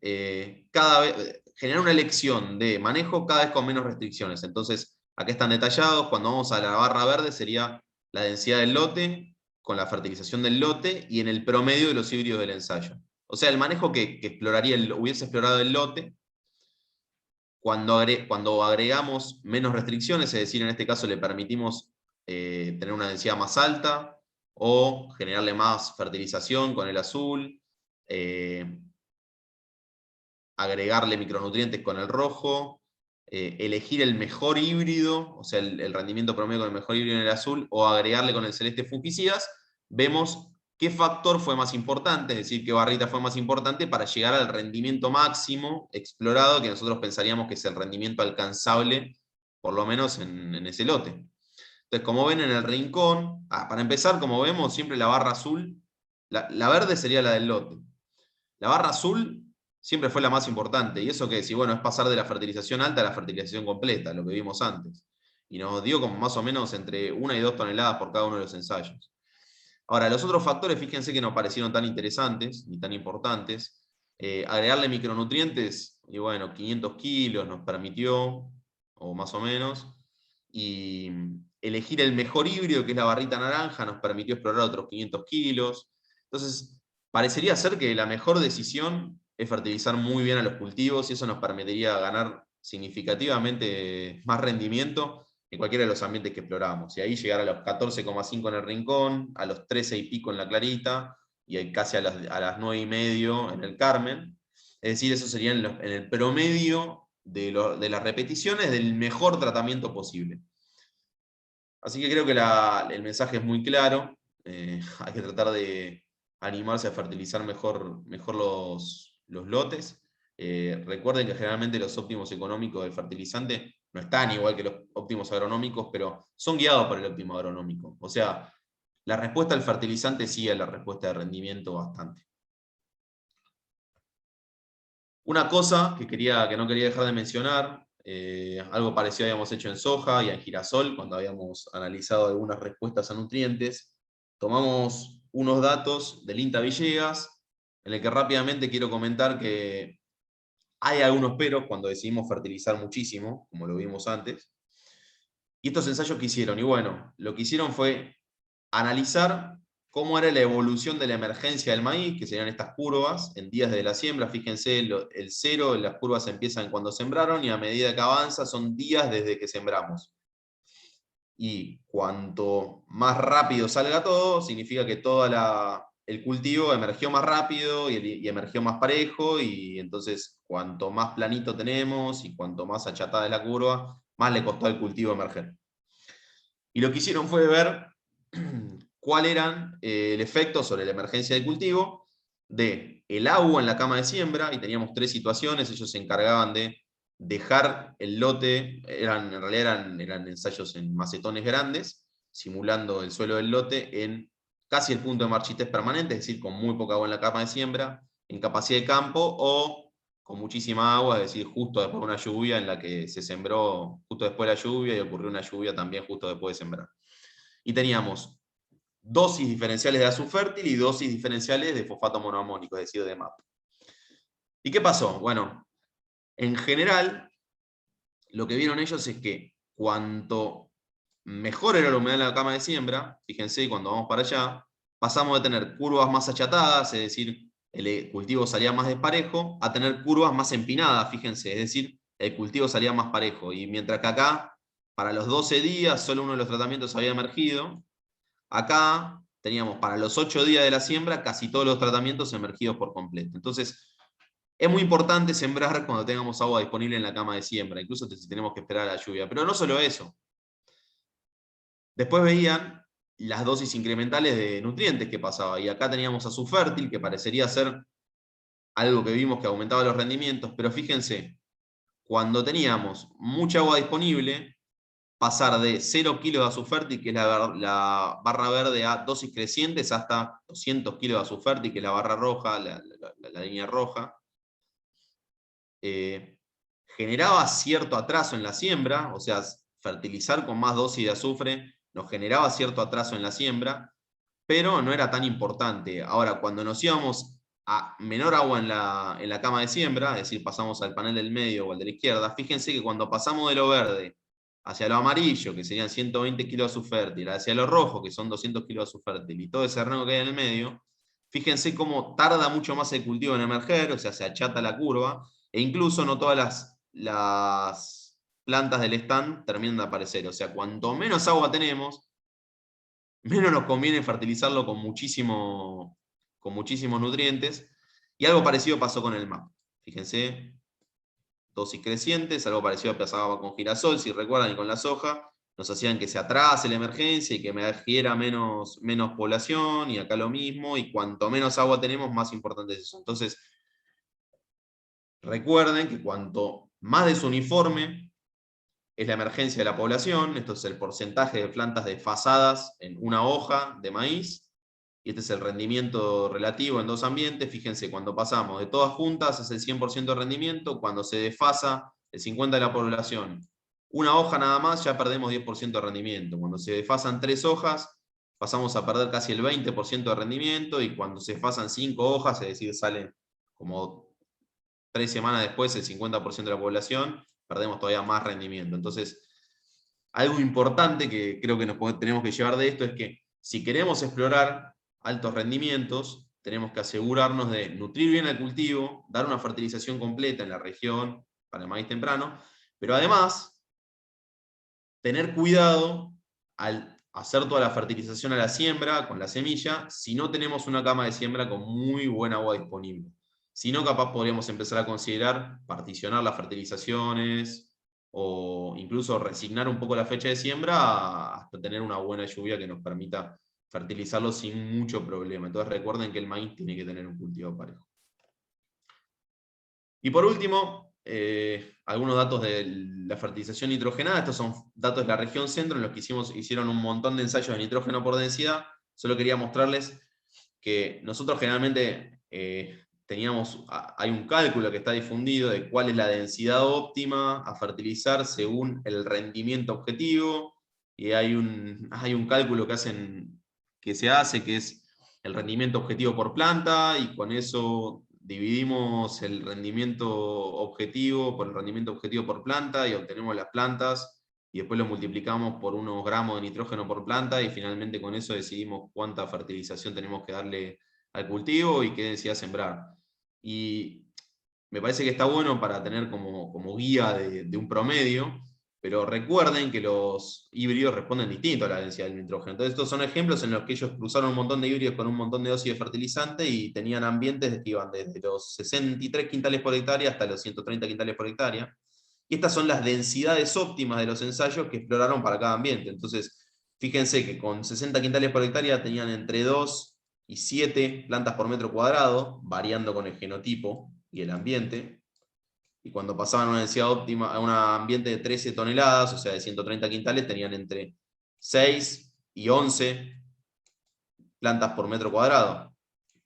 generar una elección de manejo cada vez con menos restricciones. Entonces, acá están detallados, cuando vamos a la barra verde sería la densidad del lote, con la fertilización del lote, y en el promedio de los híbridos del ensayo. O sea, el manejo que hubiese explorado el lote, cuando agregamos menos restricciones, es decir, en este caso le permitimos tener una densidad más alta, o generarle más fertilización con el azul, agregarle micronutrientes con el rojo, elegir el mejor híbrido, o sea, el rendimiento promedio con el mejor híbrido en el azul, o agregarle con el celeste fungicidas, vemos qué factor fue más importante, es decir, qué barrita fue más importante para llegar al rendimiento máximo explorado, que nosotros pensaríamos que es el rendimiento alcanzable, por lo menos en ese lote. Entonces, como ven en el rincón, para empezar, como vemos, siempre la barra azul, la verde sería la del lote. La barra azul siempre fue la más importante. ¿Y eso qué es? Y bueno, es pasar de la fertilización alta a la fertilización completa, lo que vimos antes. Y nos dio como más o menos entre 1 y 2 toneladas por cada uno de los ensayos. Ahora, los otros factores, fíjense que no parecieron tan interesantes, ni tan importantes. Agregarle micronutrientes, y bueno, 500 kilos nos permitió, o más o menos. Y elegir el mejor híbrido, que es la barrita naranja, nos permitió explorar otros 500 kilos. Entonces, parecería ser que la mejor decisión es fertilizar muy bien a los cultivos, y eso nos permitiría ganar significativamente más rendimiento en cualquiera de los ambientes que exploramos. Y ahí llegar a los 14,5 en el rincón, a los 13 y pico en la clarita, y casi a las 9,5 en el Carmen. Es decir, eso sería en el promedio de las repeticiones del mejor tratamiento posible. Así que creo que el mensaje es muy claro. Hay que tratar de animarse a fertilizar mejor los lotes. Recuerden que generalmente los óptimos económicos del fertilizante no están igual que los óptimos agronómicos, pero son guiados por el óptimo agronómico. O sea, la respuesta al fertilizante sigue la respuesta de rendimiento bastante. Una cosa que no quería dejar de mencionar, algo parecido habíamos hecho en soja y en girasol, cuando habíamos analizado algunas respuestas a nutrientes. Tomamos unos datos del INTA Villegas, en el que rápidamente quiero comentar que hay algunos peros cuando decidimos fertilizar muchísimo, como lo vimos antes. Y estos ensayos que hicieron, y bueno, lo que hicieron fue analizar cómo era la evolución de la emergencia del maíz, que serían estas curvas, en días de la siembra. Fíjense, el 0, las curvas empiezan cuando sembraron, y a medida que avanza son días desde que sembramos. Y cuanto más rápido salga todo, significa que todo el cultivo emergió más rápido y emergió más parejo, y entonces cuanto más planito tenemos y cuanto más achatada es la curva, más le costó al cultivo emerger. Y lo que hicieron fue ver cuál era el efecto sobre la emergencia del cultivo del agua en la cama de siembra, y teníamos 3 situaciones. Ellos se encargaban de dejar el lote, en realidad eran ensayos en macetones grandes, simulando el suelo del lote en casi el punto de marchitez permanente, es decir, con muy poca agua en la cama de siembra, en capacidad de campo, o con muchísima agua, es decir, justo después de una lluvia en la que se sembró justo después de la lluvia y ocurrió una lluvia también justo después de sembrar. Y teníamos dosis diferenciales de azufértil y dosis diferenciales de fosfato monoamónico, es decir, de MAP. ¿Y qué pasó? Bueno, en general, lo que vieron ellos es que cuanto mejor era la humedad en la cama de siembra, fíjense, cuando vamos para allá, pasamos de tener curvas más achatadas, es decir, el cultivo salía más desparejo, a tener curvas más empinadas, fíjense, es decir, el cultivo salía más parejo. Y mientras que acá, para los 12 días, solo uno de los tratamientos había emergido, acá teníamos para los 8 días de la siembra casi todos los tratamientos emergidos por completo. Entonces, es muy importante sembrar cuando tengamos agua disponible en la cama de siembra, incluso si tenemos que esperar a la lluvia. Pero no solo eso. Después veían las dosis incrementales de nutrientes que pasaba. Y acá teníamos azufértil, que parecería ser algo que vimos que aumentaba los rendimientos. Pero fíjense, cuando teníamos mucha agua disponible, pasar de 0 kilos de azufértil, que es la barra verde, a dosis crecientes, hasta 200 kilos de azufértil, que es la barra roja, la línea roja, generaba cierto atraso en la siembra, o sea, fertilizar con más dosis de azufre nos generaba cierto atraso en la siembra, pero no era tan importante. Ahora, cuando nos íbamos a menor agua en la cama de siembra, es decir, pasamos al panel del medio o al de la izquierda, fíjense que cuando pasamos de lo verde hacia lo amarillo, que serían 120 kilos de azufértil, hacia lo rojo, que son 200 kilos de azufértil, y todo ese rango que hay en el medio, fíjense cómo tarda mucho más el cultivo en emerger, o sea, se achata la curva, e incluso no todas las plantas del stand terminan de aparecer. O sea, cuanto menos agua tenemos, menos nos conviene fertilizarlo con muchísimos nutrientes. Y algo parecido pasó con el MAP. Fíjense, dosis crecientes, algo parecido pasaba con girasol, si recuerdan, y con la soja. Nos hacían que se atrase la emergencia y que emergiera menos población, y acá lo mismo, y cuanto menos agua tenemos, más importante es eso. Entonces, recuerden que cuanto más desuniforme es la emergencia de la población, esto es el porcentaje de plantas desfasadas en una hoja de maíz, y este es el rendimiento relativo en dos ambientes. Fíjense, cuando pasamos de todas juntas es el 100% de rendimiento, cuando se desfasa el 50% de la población, una hoja nada más, ya perdemos 10% de rendimiento. Cuando se desfasan 3 hojas, pasamos a perder casi el 20% de rendimiento, y cuando se desfasan 5 hojas, es decir, sale como 3 semanas después el 50% de la población, perdemos todavía más rendimiento. Entonces, algo importante que creo que tenemos que llevar de esto es que si queremos explorar altos rendimientos, tenemos que asegurarnos de nutrir bien el cultivo, dar una fertilización completa en la región para el maíz temprano, pero además tener cuidado al hacer toda la fertilización a la siembra con la semilla si no tenemos una cama de siembra con muy buena agua disponible. Si no, capaz podríamos empezar a considerar particionar las fertilizaciones o incluso resignar un poco la fecha de siembra hasta tener una buena lluvia que nos permita fertilizarlo sin mucho problema. Entonces recuerden que el maíz tiene que tener un cultivo parejo. Y por último, algunos datos de la fertilización nitrogenada. Estos son datos de la región centro, en los que hicieron un montón de ensayos de nitrógeno por densidad. Solo quería mostrarles que nosotros generalmente hay un cálculo que está difundido de cuál es la densidad óptima a fertilizar según el rendimiento objetivo, y hay un cálculo que se hace, que es el rendimiento objetivo por planta, y con eso dividimos el rendimiento objetivo por el rendimiento objetivo por planta, y obtenemos las plantas, y después lo multiplicamos por unos gramos de nitrógeno por planta, y finalmente con eso decidimos cuánta fertilización tenemos que darle al cultivo y qué densidad sembrar. Y me parece que está bueno para tener como guía de un promedio, pero recuerden que los híbridos responden distinto a la densidad del nitrógeno. Entonces estos son ejemplos en los que ellos cruzaron un montón de híbridos con un montón de dosis de fertilizante y tenían ambientes que iban desde los 63 quintales por hectárea hasta los 130 quintales por hectárea. Y estas son las densidades óptimas de los ensayos que exploraron para cada ambiente. Entonces, fíjense que con 60 quintales por hectárea tenían entre 2 y 7 plantas por metro cuadrado, variando con el genotipo y el ambiente. y cuando pasaban a una densidad óptima, a un ambiente de 13 toneladas, o sea, de 130 quintales, tenían entre 6 y 11 plantas por metro cuadrado.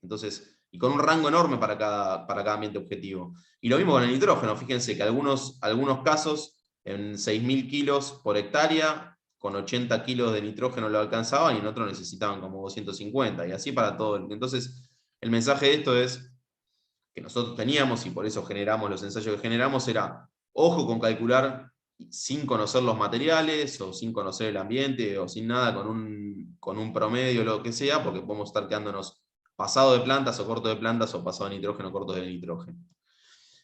Entonces, y con un rango enorme para cada ambiente objetivo. Y lo mismo con el nitrógeno, fíjense que algunos casos en 6.000 kilos por hectárea, con 80 kilos de nitrógeno lo alcanzaban y en otros necesitaban como 250, y así para todo. Entonces, el mensaje de esto es que nosotros teníamos, y por eso generamos los ensayos que generamos, era, ojo con calcular sin conocer los materiales, o sin conocer el ambiente, o sin nada, con un promedio, lo que sea, porque podemos estar quedándonos pasado de plantas, o corto de plantas, o pasado de nitrógeno, corto de nitrógeno.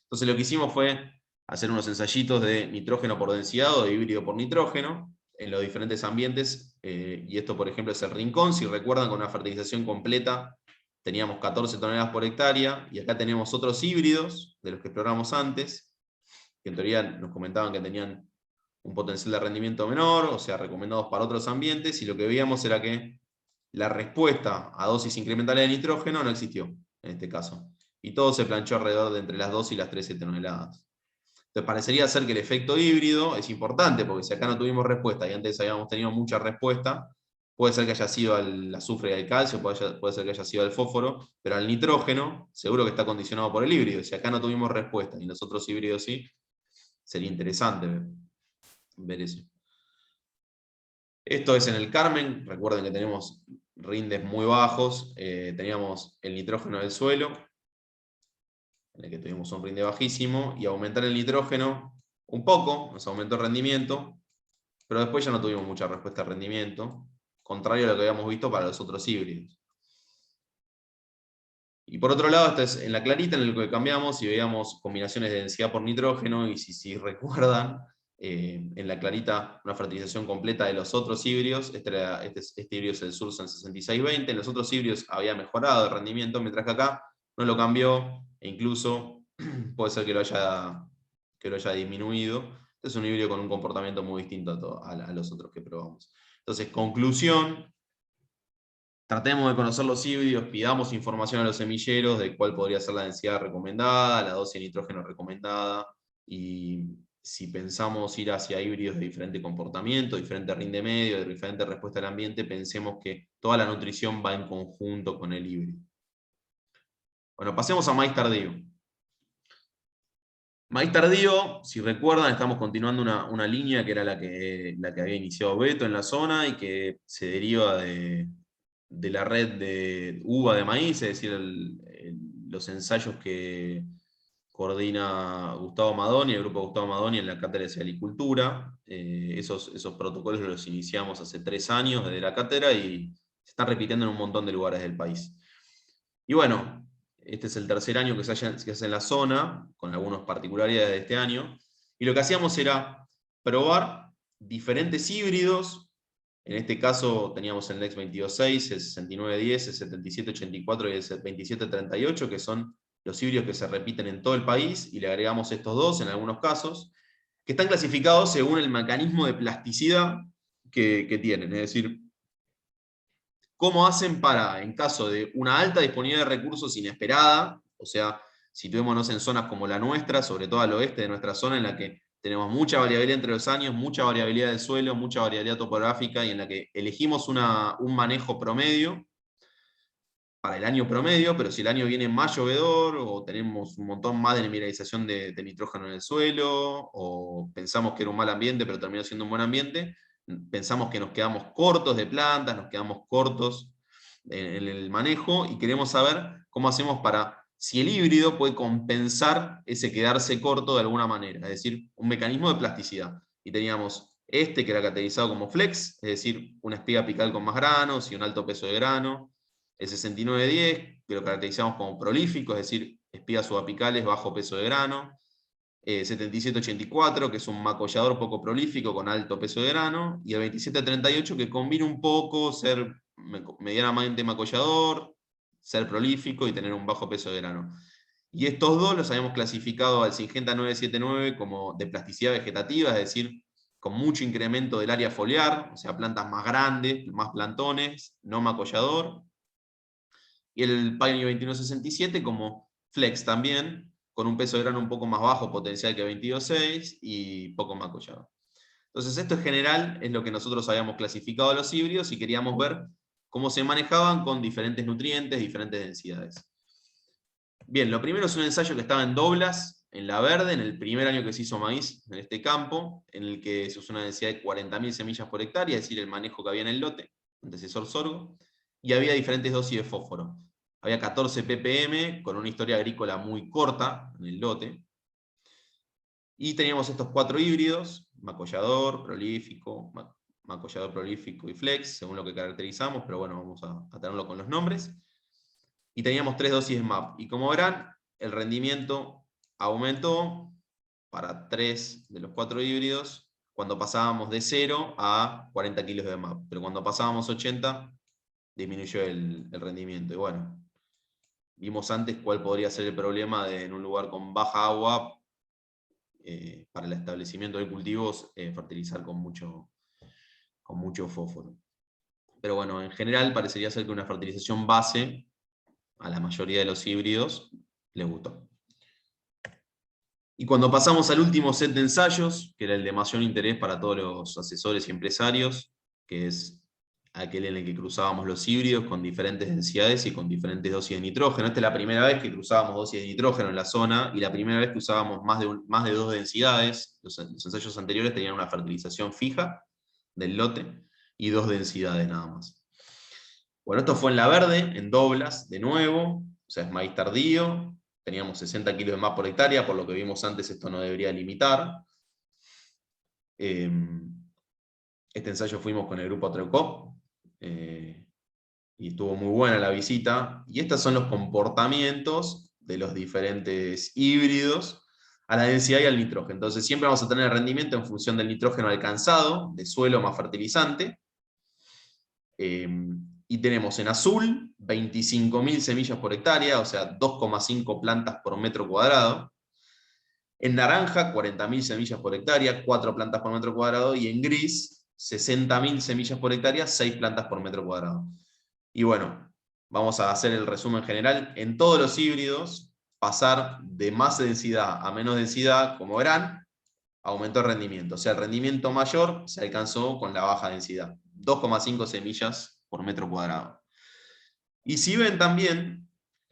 Entonces lo que hicimos fue hacer unos ensayitos de nitrógeno por densidad, o de híbrido por nitrógeno, en los diferentes ambientes, y esto por ejemplo es el Rincón, si recuerdan, con una fertilización completa, teníamos 14 toneladas por hectárea, y acá tenemos otros híbridos, de los que exploramos antes, que en teoría nos comentaban que tenían un potencial de rendimiento menor, o sea, recomendados para otros ambientes, y lo que veíamos era que la respuesta a dosis incrementales de nitrógeno no existió, en este caso. Y todo se planchó alrededor de entre las 2 y las 13 toneladas. Entonces parecería ser que el efecto híbrido es importante, porque si acá no tuvimos respuesta y antes habíamos tenido mucha respuesta, puede ser que haya sido al azufre y al calcio, puede ser que haya sido al fósforo, pero al nitrógeno seguro que está condicionado por el híbrido. Si acá no tuvimos respuesta y los otros híbridos sí, sería interesante ver eso. Esto es en el Carmen, recuerden que tenemos rindes muy bajos, teníamos el nitrógeno del suelo, en el que tuvimos un rinde bajísimo, y aumentar el nitrógeno un poco, nos aumentó el rendimiento, pero después ya no tuvimos mucha respuesta de rendimiento, contrario a lo que habíamos visto para los otros híbridos. Y por otro lado, esta es en la clarita, en el que cambiamos y veíamos combinaciones de densidad por nitrógeno, y si recuerdan, en la clarita una fertilización completa de los otros híbridos. Este híbrido es el Sursan 6620, en los otros híbridos había mejorado el rendimiento, mientras que acá no lo cambió, e incluso puede ser que lo haya disminuido. Este es un híbrido con un comportamiento muy distinto a los otros que probamos. Entonces, conclusión: tratemos de conocer los híbridos, pidamos información a los semilleros de cuál podría ser la densidad recomendada, la dosis de nitrógeno recomendada, y si pensamos ir hacia híbridos de diferente comportamiento, diferente rinde medio, de diferente respuesta al ambiente, pensemos que toda la nutrición va en conjunto con el híbrido. Bueno, pasemos a maíz tardío. Maíz tardío, si recuerdan, estamos continuando una línea que era la que había iniciado Beto en la zona, y que se deriva de la red de uva de maíz, es decir, los ensayos que coordina Gustavo Madoni, el grupo Gustavo Madoni en la cátedra de Cialicultura. Esos protocolos los iniciamos hace 3 años desde la cátedra, y se están repitiendo en un montón de lugares del país. Y bueno, este es el tercer año que se hace en la zona, con algunas particularidades de este año, y lo que hacíamos era probar diferentes híbridos. En este caso teníamos el NEX 22.6, el 69.10, el 77.84 y el 27.38, que son los híbridos que se repiten en todo el país, y le agregamos estos dos en algunos casos, que están clasificados según el mecanismo de plasticidad que tienen. Es decir, cómo hacen para, en caso de una alta disponibilidad de recursos inesperada, o sea, situémonos en zonas como la nuestra, sobre todo al oeste de nuestra zona, en la que tenemos mucha variabilidad entre los años, mucha variabilidad del suelo, mucha variabilidad topográfica, y en la que elegimos un manejo promedio para el año promedio, pero si el año viene más llovedor, o tenemos un montón más de mineralización de nitrógeno en el suelo, o pensamos que era un mal ambiente pero terminó siendo un buen ambiente, pensamos que nos quedamos cortos de plantas, nos quedamos cortos en el manejo, y queremos saber cómo hacemos para, si el híbrido puede compensar ese quedarse corto de alguna manera, es decir, un mecanismo de plasticidad. Y teníamos que era caracterizado como flex, es decir, una espiga apical con más granos y un alto peso de grano. El 69.10, que lo caracterizamos como prolífico, es decir, espigas subapicales, bajo peso de grano. 77.84, que es un macollador poco prolífico con alto peso de grano. Y el 27.38, que combina un poco ser medianamente macollador, ser prolífico y tener un bajo peso de grano. Y estos dos los habíamos clasificado al Syngenta 979 como de plasticidad vegetativa, es decir, con mucho incremento del área foliar, o sea, plantas más grandes, más plantones, no macollador. Y el Pioneer 2167 como flex también, con un peso de grano un poco más bajo, potencial que 22.6 y poco más collado. Entonces esto en general es lo que nosotros habíamos clasificado a los híbridos y queríamos ver cómo se manejaban con diferentes nutrientes, diferentes densidades. Bien, lo primero es un ensayo que estaba en Doblas, en La Verde, en el primer año que se hizo maíz en este campo, en el que se usó una densidad de 40.000 semillas por hectárea, es decir, el manejo que había en el lote, antecesor sorgo, y había diferentes dosis de fósforo. Había 14 ppm, con una historia agrícola muy corta en el lote, y teníamos estos 4 híbridos, macollador, prolífico, macollador prolífico y flex, según lo que caracterizamos, pero bueno, vamos a tenerlo con los nombres. Y teníamos 3 dosis de MAP. Y como verán, el rendimiento aumentó para 3 de los 4 híbridos cuando pasábamos de 0 a 40 kilos de MAP. Pero cuando pasábamos 80, disminuyó el rendimiento. Y bueno, vimos antes cuál podría ser el problema de en un lugar con baja agua, para el establecimiento de cultivos, fertilizar con mucho fósforo. Pero bueno, en general parecería ser que una fertilización base a la mayoría de los híbridos les gustó. Y cuando pasamos al último set de ensayos, que era el de mayor interés para todos los asesores y empresarios, que es aquel en el que cruzábamos los híbridos con diferentes densidades y con diferentes dosis de nitrógeno. Esta es la primera vez que cruzábamos dosis de nitrógeno en la zona, y la primera vez que usábamos más de 2 densidades. Los ensayos anteriores tenían una fertilización fija del lote y 2 densidades nada más. Bueno, esto fue en La Verde, en Doblas, de nuevo, o sea, es maíz tardío, teníamos 60 kilos de MAP por hectárea, por lo que vimos antes esto no debería limitar. Este ensayo fuimos con el grupo Treucop, y estuvo muy buena la visita, y estos son los comportamientos de los diferentes híbridos a la densidad y al nitrógeno. Entonces siempre vamos a tener el rendimiento en función del nitrógeno alcanzado, de suelo más fertilizante, y tenemos en azul 25.000 semillas por hectárea, o sea 2,5 plantas por metro cuadrado. En naranja 40.000 semillas por hectárea, 4 plantas por metro cuadrado, y en gris 60.000 semillas por hectárea, 6 plantas por metro cuadrado. Y bueno, vamos a hacer el resumen general. En todos los híbridos, pasar de más densidad a menos densidad, como verán, aumentó el rendimiento. O sea, el rendimiento mayor se alcanzó con la baja densidad. 2,5 semillas por metro cuadrado. Y si ven también,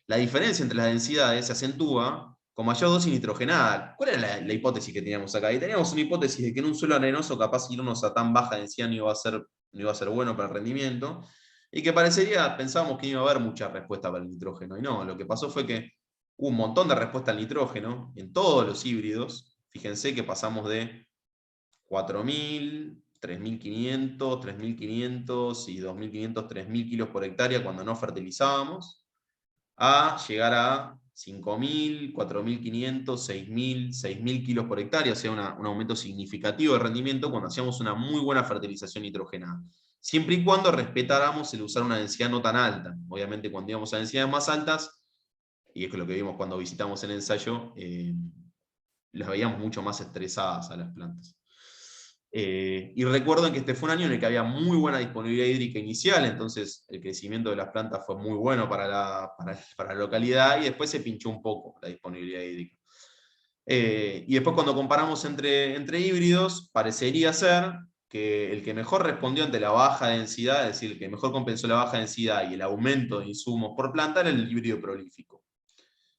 la diferencia entre las densidades se acentúa con mayor dosis nitrogenada. ¿Cuál era la hipótesis que teníamos acá? Y teníamos una hipótesis de que en un suelo arenoso capaz irnos a tan baja densidad no iba a ser bueno para el rendimiento, y que pensábamos que no iba a haber mucha respuesta para el nitrógeno. Y no, lo que pasó fue que hubo un montón de respuesta al nitrógeno en todos los híbridos. Fíjense que pasamos de 4.000, 3.500, 3.500 y 2.500, 3.000 kilos por hectárea cuando no fertilizábamos, a llegar a 5.000, 4.500, 6.000, 6.000 kilos por hectárea, o sea, un aumento significativo de rendimiento cuando hacíamos una muy buena fertilización nitrogenada. Siempre y cuando respetáramos el usar una densidad no tan alta. Obviamente cuando íbamos a densidades más altas, y es lo que vimos cuando visitamos el ensayo, las veíamos mucho más estresadas a las plantas. Y recuerden que este fue un año en el que había muy buena disponibilidad hídrica inicial, entonces el crecimiento de las plantas fue muy bueno para la localidad, y después se pinchó un poco la disponibilidad hídrica. Y después cuando comparamos entre híbridos, parecería ser que el que mejor respondió ante la baja densidad, es decir, el que mejor compensó la baja densidad y el aumento de insumos por planta, era el híbrido prolífico.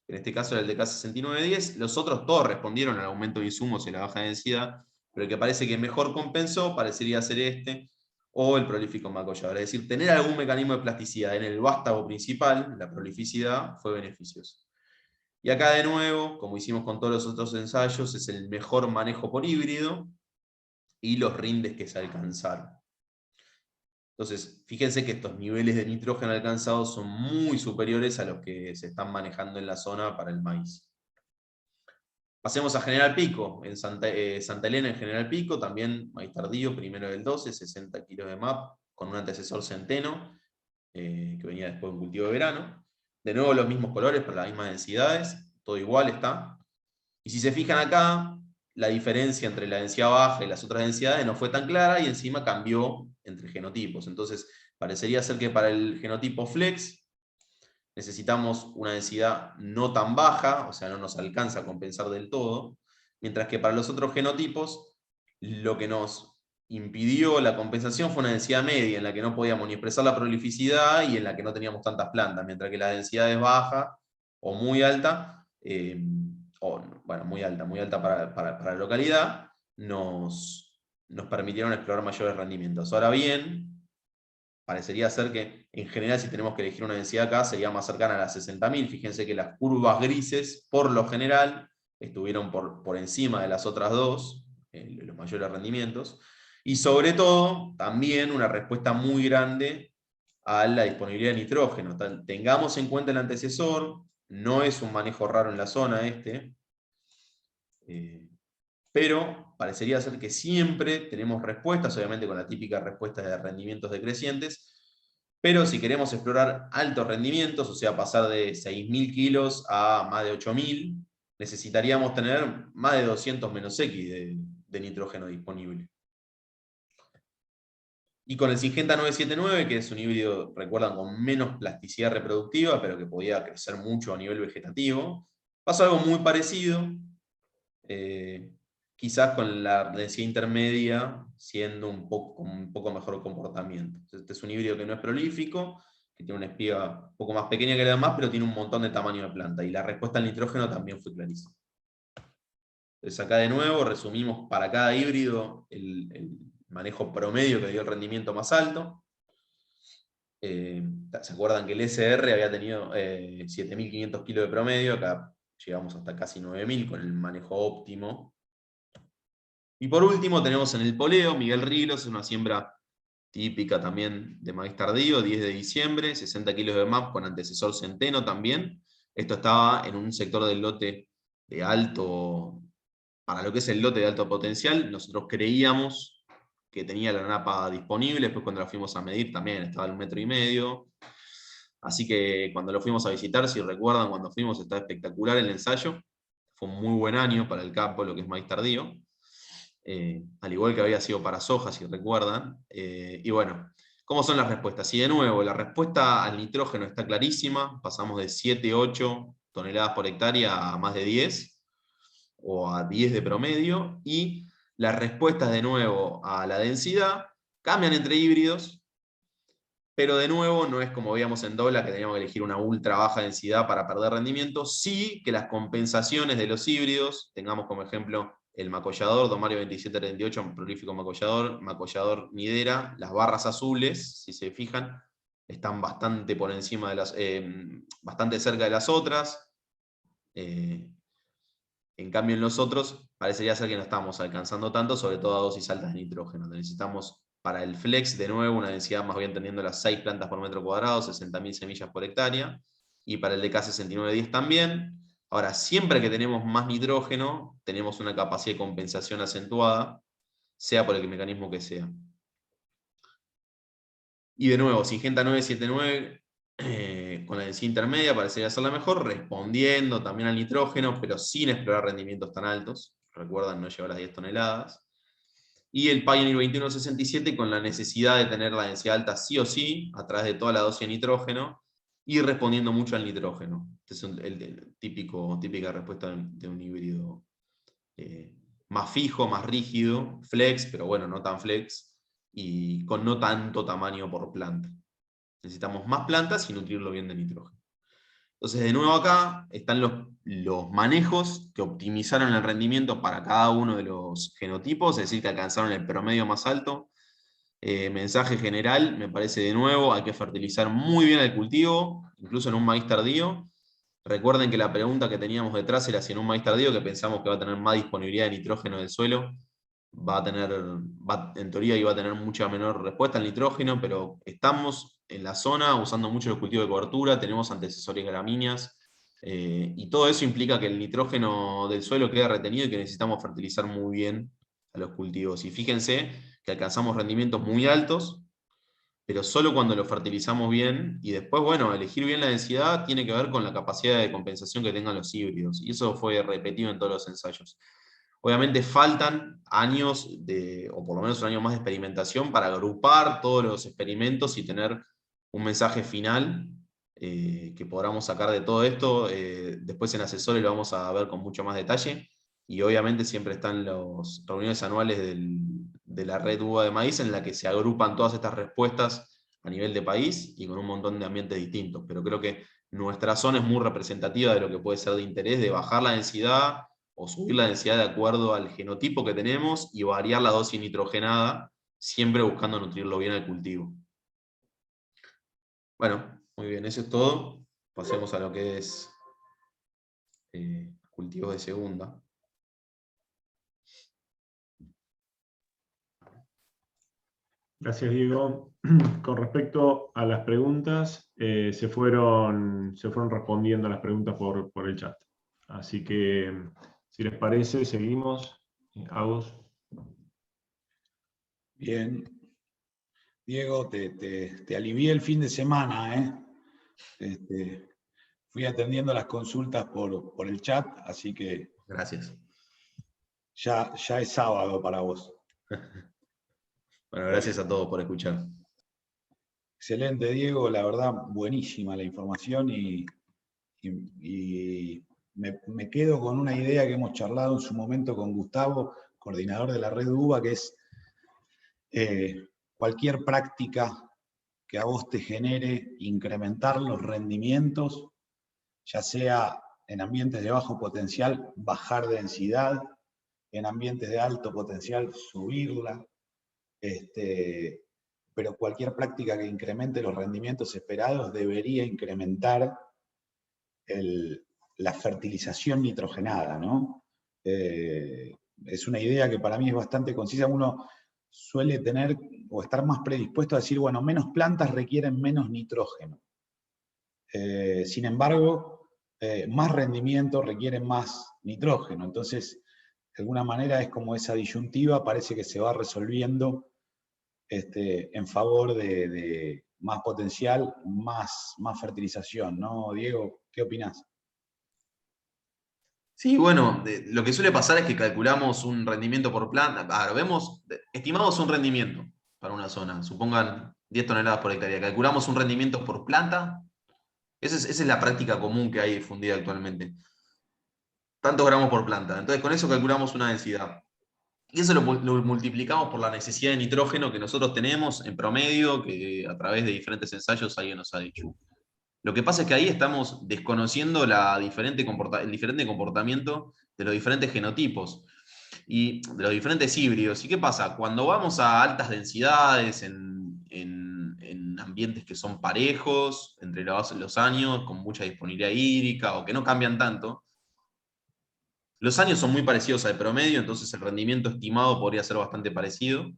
En este caso era el de K6910, los otros todos respondieron al aumento de insumos y la baja densidad, pero el que parece que mejor compensó parecería ser este, o el prolífico macollador. Es decir, tener algún mecanismo de plasticidad en el vástago principal, la prolificidad, fue beneficioso. Y acá de nuevo, como hicimos con todos los otros ensayos, es el mejor manejo por híbrido y los rindes que se alcanzaron. Entonces, fíjense que estos niveles de nitrógeno alcanzados son muy superiores a los que se están manejando en la zona para el maíz. Pasemos a General Pico. En Santa Elena, en General Pico, también maíz tardío, primero del 12, 60 kilos de MAP, con un antecesor centeno, que venía después de un cultivo de verano. De nuevo los mismos colores, pero las mismas densidades, todo igual está. Y si se fijan acá, la diferencia entre la densidad baja y las otras densidades no fue tan clara, y encima cambió entre genotipos. Entonces, parecería ser que para el genotipo flex, necesitamos una densidad no tan baja, o sea, no nos alcanza a compensar del todo, mientras que para los otros genotipos, lo que nos impidió la compensación fue una densidad media, en la que no podíamos ni expresar la prolificidad y en la que no teníamos tantas plantas, mientras que la densidad es baja o muy alta, muy alta para la localidad, nos permitieron explorar mayores rendimientos. Ahora bien, parecería ser que en general si tenemos que elegir una densidad acá sería más cercana a las 60.000. Fíjense que las curvas grises por lo general estuvieron por encima de las otras dos, los mayores rendimientos, y sobre todo también una respuesta muy grande a la disponibilidad de nitrógeno. Tengamos en cuenta el antecesor, no es un manejo raro en la zona pero parecería ser que siempre tenemos respuestas, obviamente con la típica respuesta de rendimientos decrecientes, pero si queremos explorar altos rendimientos, o sea, pasar de 6.000 kilos a más de 8.000, necesitaríamos tener más de 200 menos X de nitrógeno disponible. Y con el Syngenta 979, que es un híbrido, recuerdan, con menos plasticidad reproductiva, pero que podía crecer mucho a nivel vegetativo, pasó algo muy parecido, quizás con la densidad intermedia siendo un poco mejor comportamiento. Este es un híbrido que no es prolífico, que tiene una espiga un poco más pequeña que la demás, pero tiene un montón de tamaño de planta, y la respuesta al nitrógeno también fue clarísima. Entonces acá de nuevo resumimos para cada híbrido el manejo promedio que dio el rendimiento más alto. ¿Se acuerdan que el SR había tenido 7.500 kilos de promedio? Acá llegamos hasta casi 9.000 con el manejo óptimo. Y por último tenemos en el poleo, Miguel Ríos, una siembra típica también de maíz tardío, 10 de diciembre, 60 kilos de MAP con antecesor centeno también. Esto estaba en un sector del lote de alto, para lo que es el lote de alto potencial, nosotros creíamos que tenía la napa disponible, después cuando la fuimos a medir también estaba al 1,5 metros. Así que cuando lo fuimos a visitar, si recuerdan, cuando fuimos estaba espectacular el ensayo. Fue un muy buen año para el campo, lo que es maíz tardío. Al igual que había sido para soja, si recuerdan. Y bueno, ¿cómo son las respuestas? Y de nuevo, la respuesta al nitrógeno está clarísima. Pasamos de 7, 8 toneladas por hectárea a más de 10, o a 10 de promedio. Y las respuestas de nuevo a la densidad cambian entre híbridos, pero de nuevo no es como veíamos en Dobla, que teníamos que elegir una ultra baja densidad para perder rendimiento. Sí que las compensaciones de los híbridos, tengamos como ejemplo el macollador, Domario 2738, prolífico macollador nidera, las barras azules, si se fijan, están bastante por encima de las, bastante cerca de las otras. En cambio en los otros parecería ser que no estamos alcanzando tanto, sobre todo a dosis altas de nitrógeno. Necesitamos para el flex de nuevo una densidad más bien teniendo las 6 plantas por metro cuadrado, 60.000 semillas por hectárea, y para el DK6910 también. Ahora, siempre que tenemos más nitrógeno, tenemos una capacidad de compensación acentuada, sea por el mecanismo que sea. Y de nuevo, Syngenta 979 con la densidad intermedia parecería ser la mejor, respondiendo también al nitrógeno, pero sin explorar rendimientos tan altos. Recuerdan, no llegó a las 10 toneladas. Y el Pioneer 2167 con la necesidad de tener la densidad alta sí o sí, a través de toda la dosis de nitrógeno, y respondiendo mucho al nitrógeno. Este es el típica respuesta de un híbrido más fijo, más rígido, flex, pero bueno, no tan flex, y con no tanto tamaño por planta. Necesitamos más plantas y nutrirlo bien de nitrógeno. Entonces, de nuevo acá están los manejos que optimizaron el rendimiento para cada uno de los genotipos, es decir, que alcanzaron el promedio más alto. Mensaje general, me parece de nuevo, hay que fertilizar muy bien el cultivo, incluso en un maíz tardío. Recuerden que la pregunta que teníamos detrás era si en un maíz tardío, que pensamos que va a tener más disponibilidad de nitrógeno del suelo, en teoría iba a tener mucha menor respuesta al nitrógeno, pero estamos en la zona usando mucho los cultivos de cobertura, tenemos antecesores gramíneas, y todo eso implica que el nitrógeno del suelo queda retenido y que necesitamos fertilizar muy bien a los cultivos. Y fíjense que alcanzamos rendimientos muy altos, pero solo cuando lo fertilizamos bien, y después, bueno, elegir bien la densidad tiene que ver con la capacidad de compensación que tengan los híbridos, y eso fue repetido en todos los ensayos. Obviamente faltan años, o por lo menos un año más de experimentación para agrupar todos los experimentos y tener un mensaje final que podamos sacar de todo esto. Después en Asesores lo vamos a ver con mucho más detalle. Y obviamente siempre están las reuniones anuales de la red UBA de maíz, en la que se agrupan todas estas respuestas a nivel de país y con un montón de ambientes distintos. Pero creo que nuestra zona es muy representativa de lo que puede ser de interés, de bajar la densidad o subir la densidad de acuerdo al genotipo que tenemos y variar la dosis nitrogenada, siempre buscando nutrirlo bien al cultivo. Bueno, muy bien, eso es todo. Pasemos a lo que es cultivos de segunda. Gracias, Diego. Con respecto a las preguntas, se fueron respondiendo las preguntas por el chat. Así que, si les parece, seguimos. Agus. Bien. Diego, te alivié el fin de semana, ¿eh? Fui atendiendo las consultas por el chat, así que Gracias. ya es sábado para vos. Bueno, gracias a todos por escuchar. Excelente, Diego, la verdad, buenísima la información y me quedo con una idea que hemos charlado en su momento con Gustavo, coordinador de la red UBA, que es cualquier práctica que a vos te genere incrementar los rendimientos, ya sea en ambientes de bajo potencial, bajar densidad, en ambientes de alto potencial, subirla, pero cualquier práctica que incremente los rendimientos esperados debería incrementar la fertilización nitrogenada, ¿no? Es una idea que para mí es bastante concisa. Uno suele tener o estar más predispuesto a decir, bueno, menos plantas requieren menos nitrógeno. Sin embargo, más rendimiento requieren más nitrógeno. Entonces, de alguna manera es como esa disyuntiva, parece que se va resolviendo en favor de más potencial, más fertilización, ¿no, Diego? ¿Qué opinás? Sí, bueno, lo que suele pasar es que calculamos un rendimiento por planta. Estimamos un rendimiento para una zona, supongan 10 toneladas por hectárea. Calculamos un rendimiento por planta. Esa es la práctica común que hay difundida actualmente. Tantos gramos por planta. Entonces, con eso calculamos una densidad. Y eso lo multiplicamos por la necesidad de nitrógeno que nosotros tenemos en promedio, que a través de diferentes ensayos alguien nos ha dicho. Lo que pasa es que ahí estamos desconociendo el diferente comportamiento de los diferentes genotipos y de los diferentes híbridos. ¿Y qué pasa? Cuando vamos a altas densidades en ambientes que son parejos entre los años, con mucha disponibilidad hídrica o que no cambian tanto, los años son muy parecidos al promedio, entonces el rendimiento estimado podría ser bastante parecido.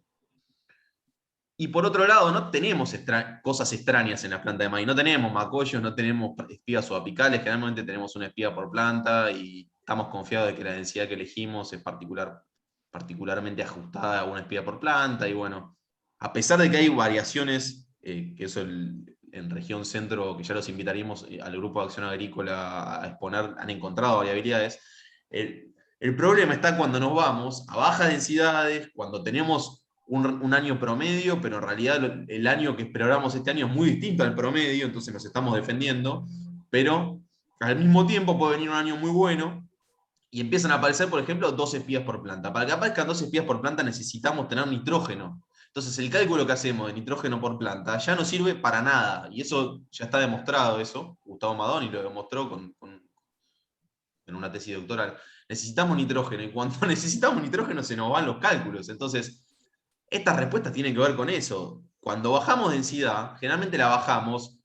Y por otro lado, no tenemos cosas extrañas en la planta de maíz. No tenemos macollos, no tenemos espigas subapicales. Generalmente tenemos una espiga por planta y estamos confiados de que la densidad que elegimos es particularmente ajustada a una espiga por planta. Y bueno, a pesar de que hay variaciones, que eso en región centro, que ya los invitaríamos al Grupo de Acción Agrícola a exponer, han encontrado variabilidades. El problema está cuando nos vamos a bajas densidades, cuando tenemos un año promedio, pero en realidad el año que esperábamos este año es muy distinto al promedio, entonces nos estamos defendiendo, pero al mismo tiempo puede venir un año muy bueno y empiezan a aparecer, por ejemplo, 2 espigas por planta. Para que aparezcan 2 espigas por planta necesitamos tener nitrógeno. Entonces el cálculo que hacemos de nitrógeno por planta ya no sirve para nada, y eso ya está demostrado, Gustavo Madoni lo demostró en una tesis doctoral. Necesitamos nitrógeno, y cuando necesitamos nitrógeno se nos van los cálculos. Entonces, estas respuestas tienen que ver con eso. Cuando bajamos densidad, generalmente la bajamos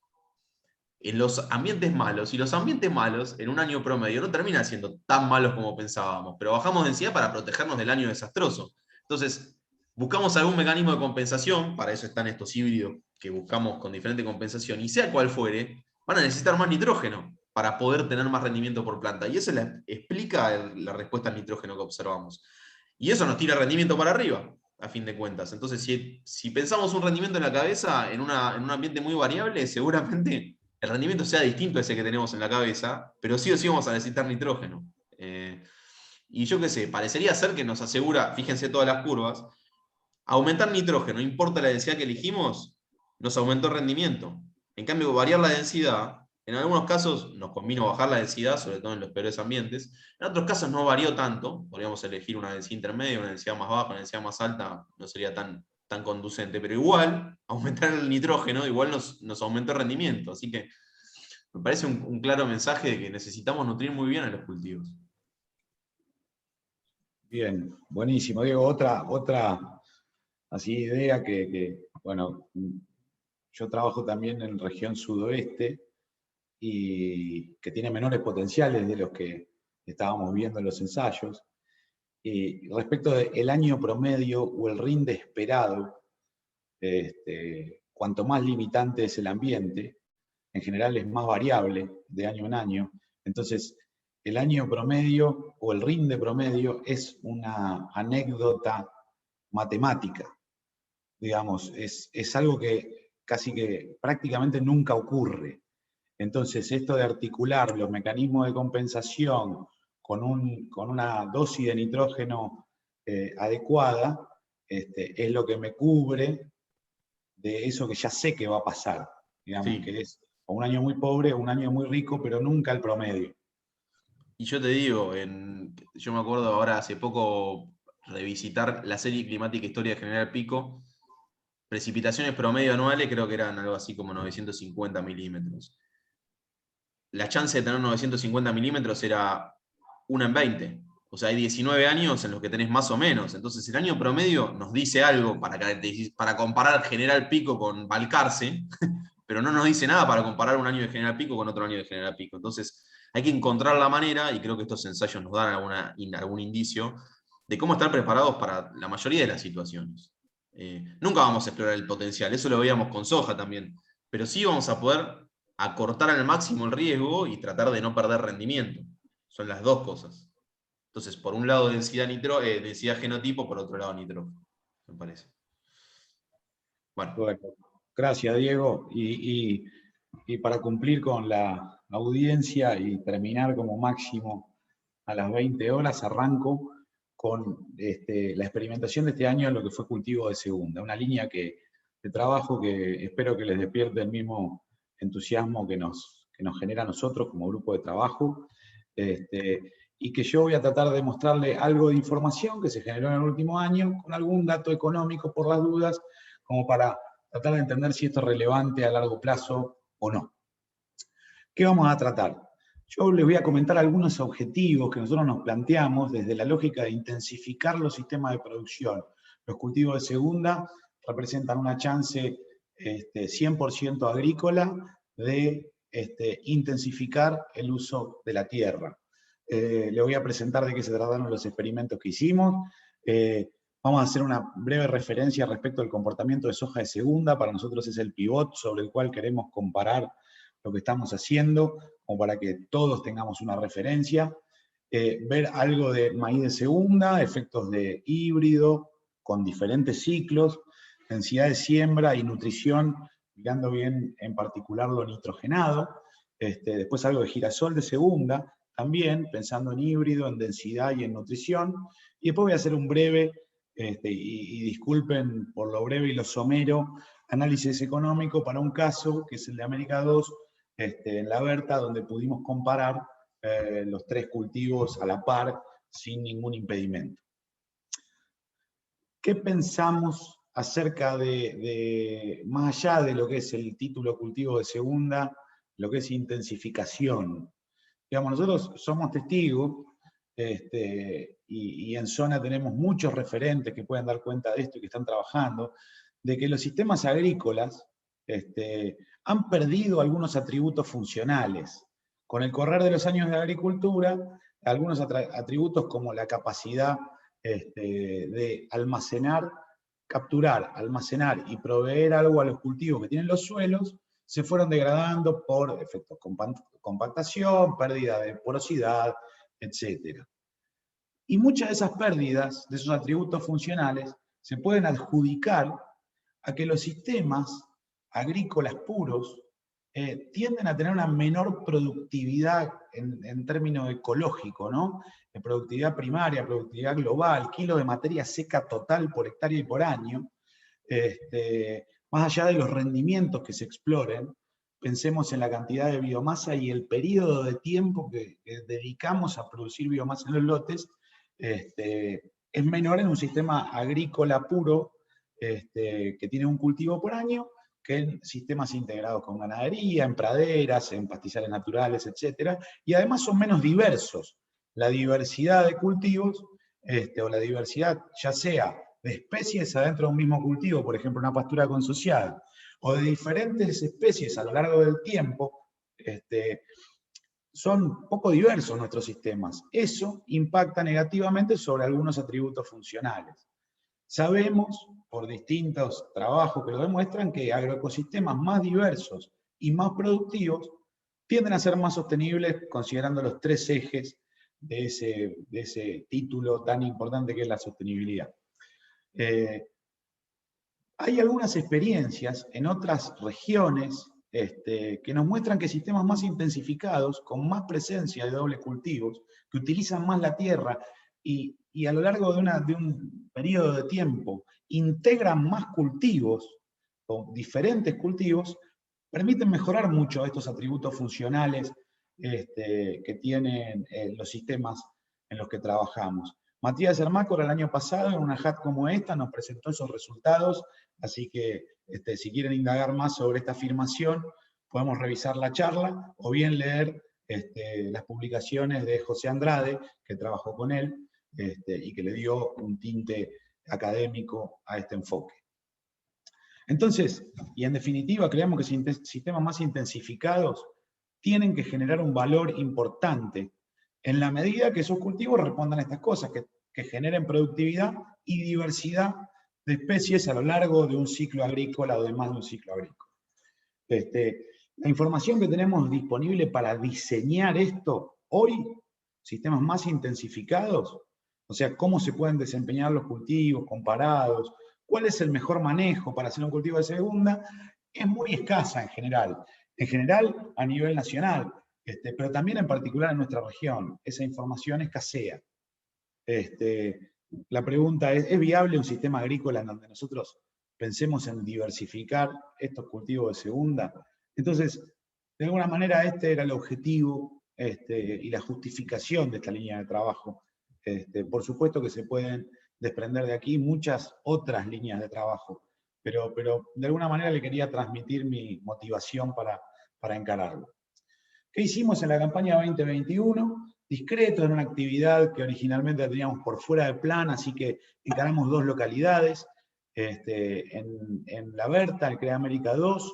en los ambientes malos, y los ambientes malos en un año promedio no terminan siendo tan malos como pensábamos, pero bajamos densidad para protegernos del año desastroso. Entonces, buscamos algún mecanismo de compensación, para eso están estos híbridos que buscamos con diferente compensación, y sea cual fuere, van a necesitar más nitrógeno para poder tener más rendimiento por planta. Y eso explica la respuesta al nitrógeno que observamos. Y eso nos tira rendimiento para arriba, a fin de cuentas. Entonces, si pensamos un rendimiento en la cabeza, en un ambiente muy variable, seguramente el rendimiento sea distinto a ese que tenemos en la cabeza, pero sí o sí vamos a necesitar nitrógeno. Y yo qué sé, parecería ser que nos asegura, fíjense todas las curvas, aumentar nitrógeno, no importa la densidad que elegimos, nos aumentó el rendimiento. En cambio, variar la densidad En algunos casos nos convino bajar la densidad, sobre todo en los peores ambientes. En otros casos no varió tanto. Podríamos elegir una densidad intermedia, una densidad más baja, una densidad más alta. No sería tan conducente. Pero igual, aumentar el nitrógeno, igual nos aumentó el rendimiento. Así que me parece un claro mensaje de que necesitamos nutrir muy bien a los cultivos. Bien, buenísimo. Diego, otra así idea bueno, yo trabajo también en región sudoeste y que tiene menores potenciales de los que estábamos viendo en los ensayos. Y respecto del año promedio o el rinde esperado, cuanto más limitante es el ambiente, en general es más variable de año en año. Entonces, el año promedio o el rinde promedio es una anécdota matemática. Digamos, es algo que casi que prácticamente nunca ocurre. Entonces, esto de articular los mecanismos de compensación con una dosis de nitrógeno adecuada, es lo que me cubre de eso que ya sé que va a pasar. Digamos, Sí. que es o un año muy pobre o un año muy rico, pero nunca el promedio. Y yo te digo, yo me acuerdo ahora hace poco revisitar la serie climática Historia de General Pico. Precipitaciones promedio anuales creo que eran algo así como 950 milímetros. La chance de tener 950 milímetros era 1 en 20. O sea, hay 19 años en los que tenés más o menos. Entonces, el año promedio nos dice algo para comparar General Pico con Balcarce, pero no nos dice nada para comparar un año de General Pico con otro año de General Pico. Entonces, hay que encontrar la manera, y creo que estos ensayos nos dan algún indicio, de cómo estar preparados para la mayoría de las situaciones. Nunca vamos a explorar el potencial, eso lo veíamos con soja también, pero sí vamos a poder acortar al máximo el riesgo y tratar de no perder rendimiento. Son las dos cosas. Entonces, por un lado densidad genotipo, por otro lado nitrógeno, me parece. Bueno. Gracias, Diego. Y para cumplir con la audiencia y terminar como máximo a las 20 horas, arranco con la experimentación de este año en lo que fue cultivo de segunda. Una línea de trabajo que espero que les despierte el mismo entusiasmo que nos genera a nosotros como grupo de trabajo. Y que yo voy a tratar de mostrarle algo de información que se generó en el último año, con algún dato económico por las dudas, como para tratar de entender si esto es relevante a largo plazo o no. ¿Qué vamos a tratar? Yo les voy a comentar algunos objetivos que nosotros nos planteamos desde la lógica de intensificar los sistemas de producción. Los cultivos de segunda representan una chance 100% agrícola de intensificar el uso de la tierra. Les voy a presentar de qué se trataron los experimentos que hicimos. Vamos a hacer una breve referencia respecto al comportamiento de soja de segunda. Para nosotros es el pivot sobre el cual queremos comparar lo que estamos haciendo, como para que todos tengamos una referencia. Ver algo de maíz de segunda, efectos de híbrido, con diferentes ciclos, densidad de siembra y nutrición, mirando bien en particular lo nitrogenado. Después algo de girasol de segunda, también pensando en híbrido, en densidad y en nutrición. Y después voy a hacer un breve, y disculpen por lo breve y lo somero, análisis económico para un caso, que es el de América 2, en la Berta, donde pudimos comparar los tres cultivos a la par, sin ningún impedimento. ¿Qué pensamos acerca más allá de lo que es el título cultivo de segunda, lo que es intensificación? Digamos, nosotros somos testigos, y en zona tenemos muchos referentes que pueden dar cuenta de esto y que están trabajando, de que los sistemas agrícolas han perdido algunos atributos funcionales. Con el correr de los años de la agricultura, algunos atributos como la capacidad de almacenar, capturar, almacenar y proveer algo a los cultivos que tienen los suelos, se fueron degradando por efectos compactación, pérdida de porosidad, etc. Y muchas de esas pérdidas, de esos atributos funcionales, se pueden adjudicar a que los sistemas agrícolas puros tienden a tener una menor productividad en términos ecológicos, ¿no? De productividad primaria, productividad global, kilo de materia seca total por hectárea y por año, más allá de los rendimientos que se exploren, pensemos en la cantidad de biomasa y el periodo de tiempo que dedicamos a producir biomasa en los lotes, es menor en un sistema agrícola puro, que tiene un cultivo por año, que en sistemas integrados con ganadería, en praderas, en pastizales naturales, etc. Y además son menos diversos. La diversidad de cultivos, o la diversidad ya sea de especies adentro de un mismo cultivo, por ejemplo una pastura consociada, o de diferentes especies a lo largo del tiempo, son poco diversos nuestros sistemas. Eso impacta negativamente sobre algunos atributos funcionales. Sabemos, por distintos trabajos que lo demuestran, que agroecosistemas más diversos y más productivos tienden a ser más sostenibles, considerando los 3 ejes de ese título tan importante que es la sostenibilidad. Hay algunas experiencias en otras regiones que nos muestran que sistemas más intensificados, con más presencia de dobles cultivos, que utilizan más la tierra y a lo largo de un periodo de tiempo integran más cultivos, o diferentes cultivos, permiten mejorar mucho estos atributos funcionales que tienen los sistemas en los que trabajamos. Matías Hermácora el año pasado, en una HAT como esta, nos presentó esos resultados, así que si quieren indagar más sobre esta afirmación, podemos revisar la charla, o bien leer las publicaciones de José Andrade, que trabajó con él, y que le dio un tinte académico a este enfoque. Entonces, y en definitiva, creemos que sistemas más intensificados tienen que generar un valor importante en la medida que esos cultivos respondan a estas cosas, que generen productividad y diversidad de especies a lo largo de un ciclo agrícola o de más de un ciclo agrícola. La información que tenemos disponible para diseñar esto hoy, sistemas más intensificados, o sea, cómo se pueden desempeñar los cultivos comparados, cuál es el mejor manejo para hacer un cultivo de segunda, es muy escasa en general a nivel nacional, pero también en particular en nuestra región, esa información escasea. La pregunta es viable un sistema agrícola en donde nosotros pensemos en diversificar estos cultivos de segunda? Entonces, de alguna manera este era el objetivo y la justificación de esta línea de trabajo. Por supuesto que se pueden desprender de aquí muchas otras líneas de trabajo, pero de alguna manera le quería transmitir mi motivación para encararlo. ¿Qué hicimos en la campaña 2021? Discreto, en una actividad que originalmente la teníamos por fuera de plan, así que encaramos 2 localidades. En La Berta, el CREA América 2,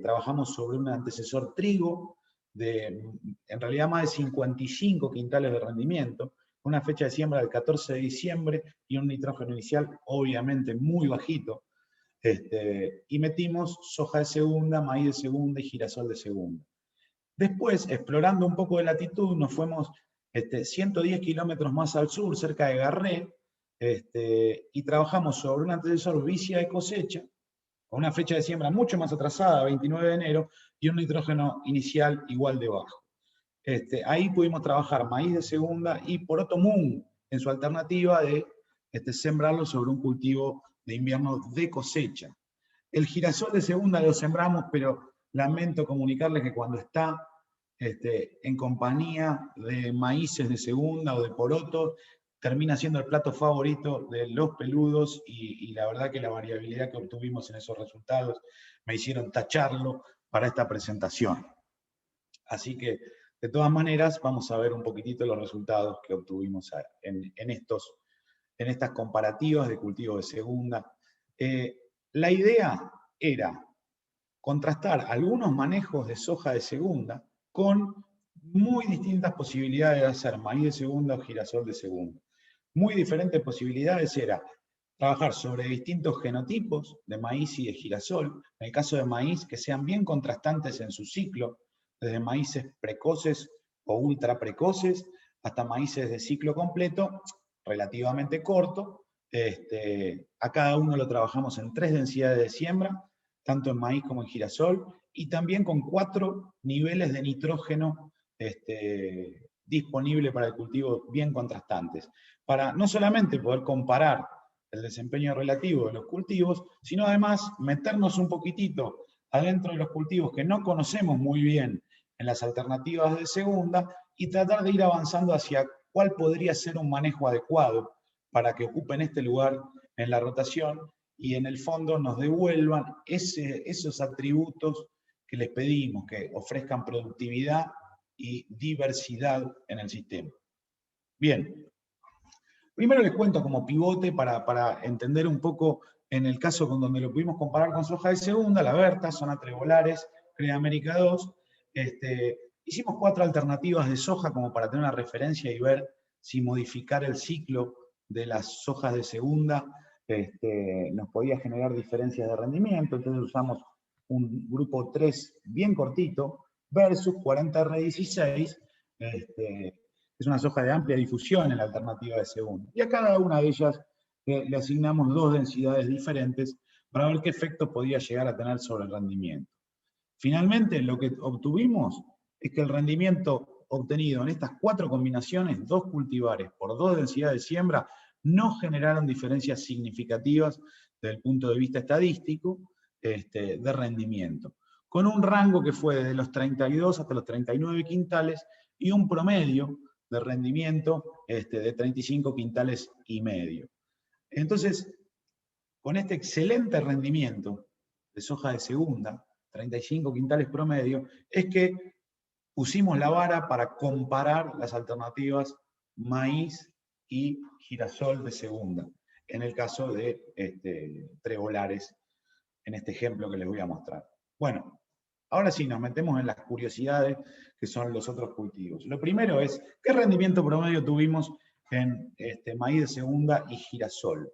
trabajamos sobre un antecesor trigo de, en realidad, más de 55 quintales de rendimiento, una fecha de siembra del 14 de diciembre y un nitrógeno inicial obviamente muy bajito. Y metimos soja de segunda, maíz de segunda y girasol de segunda. Después, explorando un poco de latitud, nos fuimos 110 kilómetros más al sur, cerca de Garré, y trabajamos sobre un antecesor vicia de cosecha, con una fecha de siembra mucho más atrasada, 29 de enero, y un nitrógeno inicial igual de bajo. Ahí pudimos trabajar maíz de segunda y poroto mung, en su alternativa de sembrarlo sobre un cultivo de invierno de cosecha. El girasol de segunda lo sembramos, pero lamento comunicarles que cuando está en compañía de maíces de segunda o de poroto, termina siendo el plato favorito de los peludos y la verdad que la variabilidad que obtuvimos en esos resultados me hicieron tacharlo para esta presentación. Así que, de todas maneras, vamos a ver un poquitito los resultados que obtuvimos en estas comparativas de cultivo de segunda. La idea era contrastar algunos manejos de soja de segunda con muy distintas posibilidades de hacer maíz de segunda o girasol de segunda. Muy diferentes posibilidades era trabajar sobre distintos genotipos de maíz y de girasol, en el caso de maíz que sean bien contrastantes en su ciclo, desde maíces precoces o ultra precoces hasta maíces de ciclo completo, relativamente corto. A cada uno lo trabajamos en 3 densidades de siembra, tanto en maíz como en girasol, y también con 4 niveles de nitrógeno disponible para el cultivo bien contrastantes, para no solamente poder comparar el desempeño relativo de los cultivos, sino además meternos un poquitito adentro de los cultivos que no conocemos muy bien en las alternativas de segunda y tratar de ir avanzando hacia cuál podría ser un manejo adecuado para que ocupen este lugar en la rotación y en el fondo nos devuelvan esos atributos que les pedimos, que ofrezcan productividad y diversidad en el sistema. Bien, primero les cuento como pivote para entender un poco en el caso con donde lo pudimos comparar con soja de segunda, la Berta, zona Trebolares, Crea América 2. Hicimos 4 alternativas de soja como para tener una referencia y ver si modificar el ciclo de las sojas de segunda nos podía generar diferencias de rendimiento. Entonces usamos un grupo 3 bien cortito versus 40R16, es una soja de amplia difusión en la alternativa de segunda. Y a cada una de ellas le asignamos 2 densidades diferentes para ver qué efecto podía llegar a tener sobre el rendimiento. Finalmente, lo que obtuvimos es que el rendimiento obtenido en estas 4 combinaciones, 2 cultivares por 2 densidades de siembra, no generaron diferencias significativas desde el punto de vista estadístico de rendimiento, con un rango que fue desde los 32 hasta los 39 quintales y un promedio de rendimiento de 35 quintales y medio. Entonces, con este excelente rendimiento de soja de segunda, 35 quintales promedio, es que pusimos la vara para comparar las alternativas maíz y girasol de segunda, en el caso de Trebolares, en este ejemplo que les voy a mostrar. Bueno, ahora sí nos metemos en las curiosidades que son los otros cultivos. Lo primero es, ¿qué rendimiento promedio tuvimos en maíz de segunda y girasol?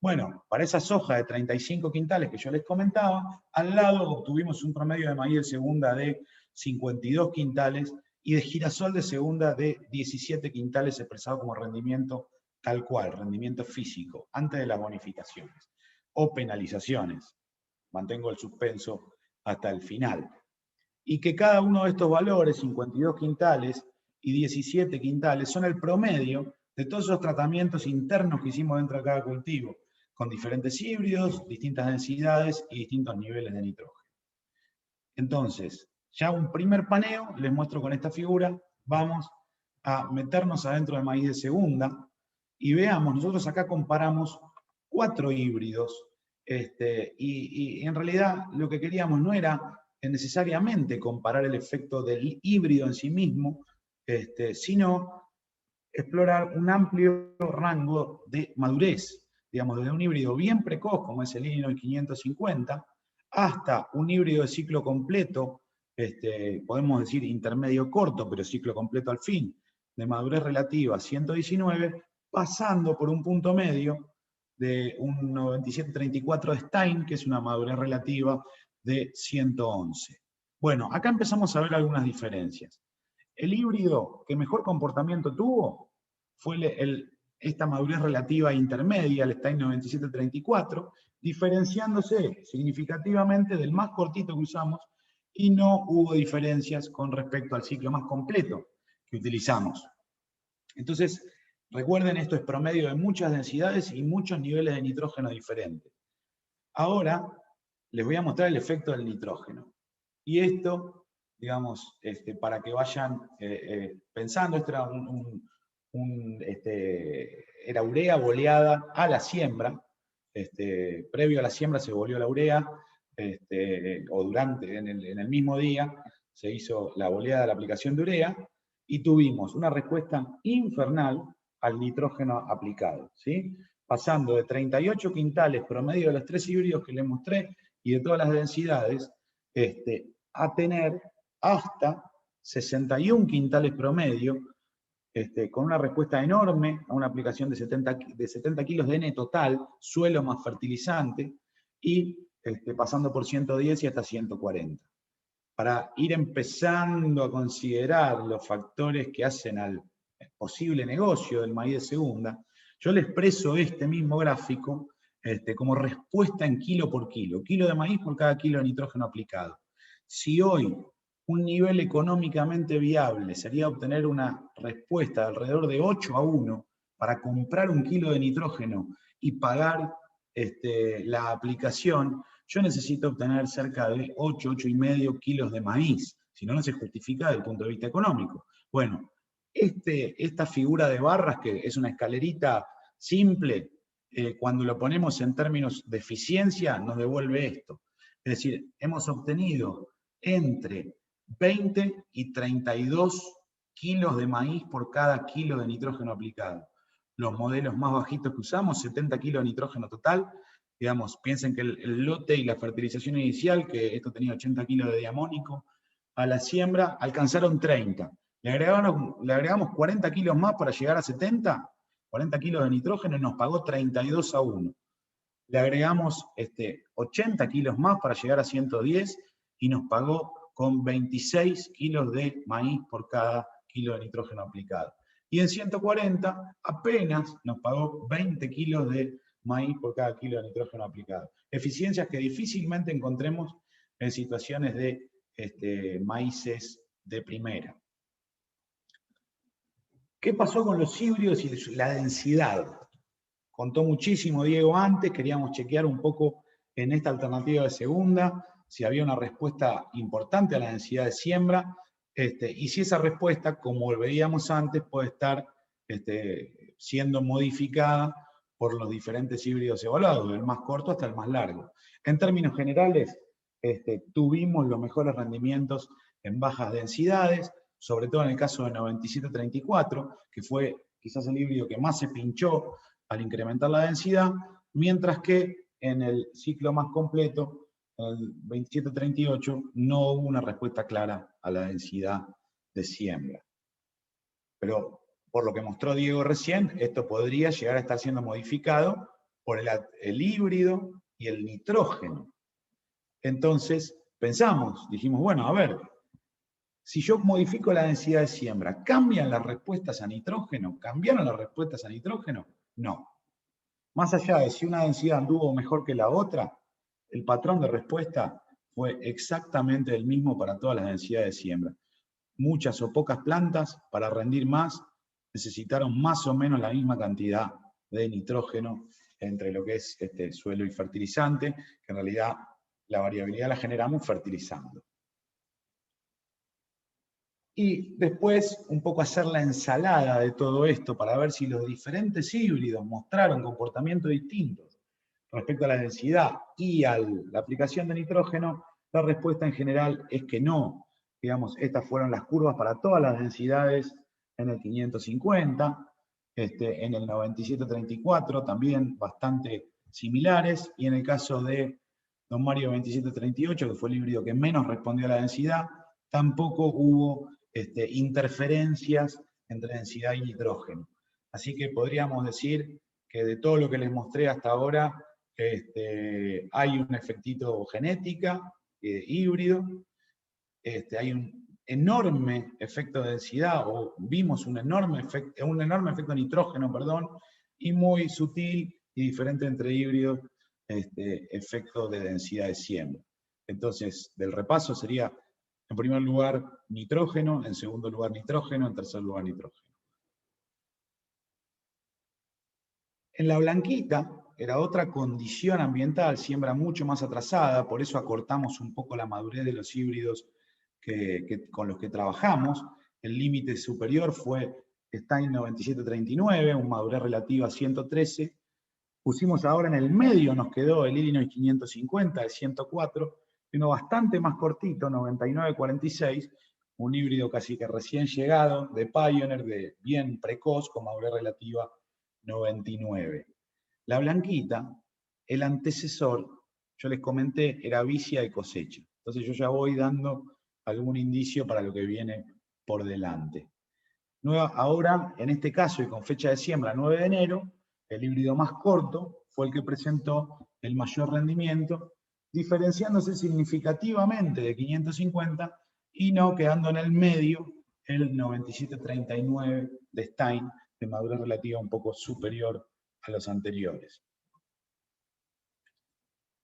Bueno, para esa soja de 35 quintales que yo les comentaba, al lado obtuvimos un promedio de maíz de segunda de 52 quintales y de girasol de segunda de 17 quintales expresado como rendimiento tal cual, rendimiento físico, antes de las bonificaciones o penalizaciones. Mantengo el suspenso hasta el final. Y que cada uno de estos valores, 52 quintales y 17 quintales, son el promedio de todos esos tratamientos internos que hicimos dentro de cada cultivo, con diferentes híbridos, distintas densidades y distintos niveles de nitrógeno. Entonces, ya un primer paneo, les muestro con esta figura, vamos a meternos adentro del maíz de segunda, y veamos, nosotros acá comparamos 4 híbridos, y en realidad lo que queríamos no era necesariamente comparar el efecto del híbrido en sí mismo, sino explorar un amplio rango de madurez, digamos, desde un híbrido bien precoz, como es el Illinois 550, hasta un híbrido de ciclo completo, podemos decir intermedio corto, pero ciclo completo al fin, de madurez relativa 119, pasando por un punto medio de un 9734 de Stein, que es una madurez relativa de 111. Bueno, acá empezamos a ver algunas diferencias. El híbrido que mejor comportamiento tuvo fue esta madurez relativa intermedia, el Stein 9734, diferenciándose significativamente del más cortito que usamos, y no hubo diferencias con respecto al ciclo más completo que utilizamos. Entonces, recuerden, esto es promedio de muchas densidades y muchos niveles de nitrógeno diferentes. Ahora, les voy a mostrar el efecto del nitrógeno. Y esto, digamos, para que vayan pensando, esto era era urea boleada a la siembra. Previo a la siembra se boleó la urea, o durante, en el mismo día, se hizo la boleada de la aplicación de urea, y tuvimos una respuesta infernal al nitrógeno aplicado, ¿sí? Pasando de 38 quintales promedio de los 3 híbridos que les mostré, y de todas las densidades, a tener hasta 61 quintales promedio, con una respuesta enorme a una aplicación de 70 kilos de N total, suelo más fertilizante, y pasando por 110 y hasta 140. Para ir empezando a considerar los factores que hacen al posible negocio del maíz de segunda, yo les expreso este mismo gráfico como respuesta en kilo por kilo de maíz por cada kilo de nitrógeno aplicado. Si hoy un nivel económicamente viable sería obtener una respuesta de alrededor de 8-1 para comprar un kilo de nitrógeno y pagar la aplicación, yo necesito obtener cerca de 8,5 kilos de maíz, si no, no se justifica desde el punto de vista económico. Bueno, esta figura de barras, que es una escalerita simple, cuando lo ponemos en términos de eficiencia, nos devuelve esto. Es decir, hemos obtenido entre 20 y 32 kilos de maíz por cada kilo de nitrógeno aplicado. Los modelos más bajitos que usamos, 70 kilos de nitrógeno total. Digamos, piensen que el lote y la fertilización inicial, que esto tenía 80 kilos de diamónico, a la siembra alcanzaron 30. Le agregamos 40 kilos más para llegar a 70, 40 kilos de nitrógeno y nos pagó 32-1. Le agregamos 80 kilos más para llegar a 110 y nos pagó con 26 kilos de maíz por cada kilo de nitrógeno aplicado. Y en 140 apenas nos pagó 20 kilos de maíz por cada kilo de nitrógeno aplicado. Eficiencias que difícilmente encontremos en situaciones de maíces de primera. ¿Qué pasó con los híbridos y la densidad? Contó muchísimo Diego antes, queríamos chequear un poco en esta alternativa de segunda, si había una respuesta importante a la densidad de siembra, y si esa respuesta, como veíamos antes, puede estar siendo modificada por los diferentes híbridos evaluados, del más corto hasta el más largo. En términos generales, tuvimos los mejores rendimientos en bajas densidades, sobre todo en el caso de 9734, que fue quizás el híbrido que más se pinchó al incrementar la densidad, mientras que en el ciclo más completo, el 2738, no hubo una respuesta clara a la densidad de siembra. Pero por lo que mostró Diego recién, esto podría llegar a estar siendo modificado por el híbrido y el nitrógeno. Entonces pensamos, dijimos, bueno, a ver, si yo modifico la densidad de siembra, ¿cambian las respuestas a nitrógeno? ¿Cambiaron las respuestas a nitrógeno? No. Más allá de si una densidad anduvo mejor que la otra, el patrón de respuesta fue exactamente el mismo para todas las densidades de siembra. Muchas o pocas plantas, para rendir más, necesitaron más o menos la misma cantidad de nitrógeno entre lo que es suelo y fertilizante, que en realidad la variabilidad la generamos fertilizando. Y después un poco hacer la ensalada de todo esto para ver si los diferentes híbridos mostraron comportamientos distintos respecto a la densidad y a la aplicación de nitrógeno. La respuesta en general es que no. Digamos, estas fueron las curvas para todas las densidades en el 550, en el 9734 también bastante similares, y en el caso de Don Mario 2738, que fue el híbrido que menos respondió a la densidad, tampoco hubo interferencias entre densidad y nitrógeno. Así que podríamos decir que de todo lo que les mostré hasta ahora, hay un efectito genética, híbrido, hay un enorme efecto de densidad, o vimos un enorme efecto de nitrógeno, perdón, y muy sutil y diferente entre híbridos, efecto de densidad de siembra. Entonces, del repaso sería: en primer lugar, nitrógeno; en segundo lugar, nitrógeno; en tercer lugar, nitrógeno. En la blanquita era otra condición ambiental, siembra mucho más atrasada, por eso acortamos un poco la madurez de los híbridos con los que trabajamos. El límite superior fue Stein 9739, un madurez relativa a 113. Pusimos ahora en el medio, nos quedó el Illinois 550, el 104, uno bastante más cortito, 9946, un híbrido casi que recién llegado, de Pioneer, de bien precoz, con madurez relativa 99. La blanquita, el antecesor, yo les comenté, era vicia de cosecha. Entonces yo ya voy dando algún indicio para lo que viene por delante. Ahora, en este caso, y con fecha de siembra 9 de enero, el híbrido más corto fue el que presentó el mayor rendimiento, diferenciándose significativamente de 550 y no quedando en el medio el 9739 de Stein, de madurez relativa un poco superior a los anteriores.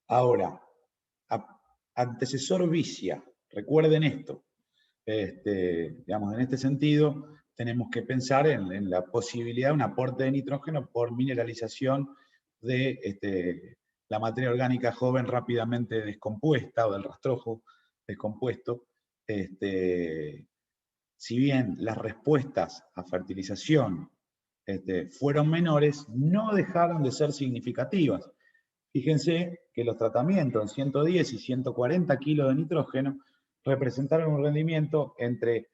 Ahora, antecesor vicia, recuerden esto. Digamos, en este sentido, tenemos que pensar en la posibilidad de un aporte de nitrógeno por mineralización de la materia orgánica joven rápidamente descompuesta, o del rastrojo descompuesto. Si bien las respuestas a fertilización fueron menores, no dejaron de ser significativas. Fíjense que los tratamientos en 110 y 140 kilos de nitrógeno representaron un rendimiento entre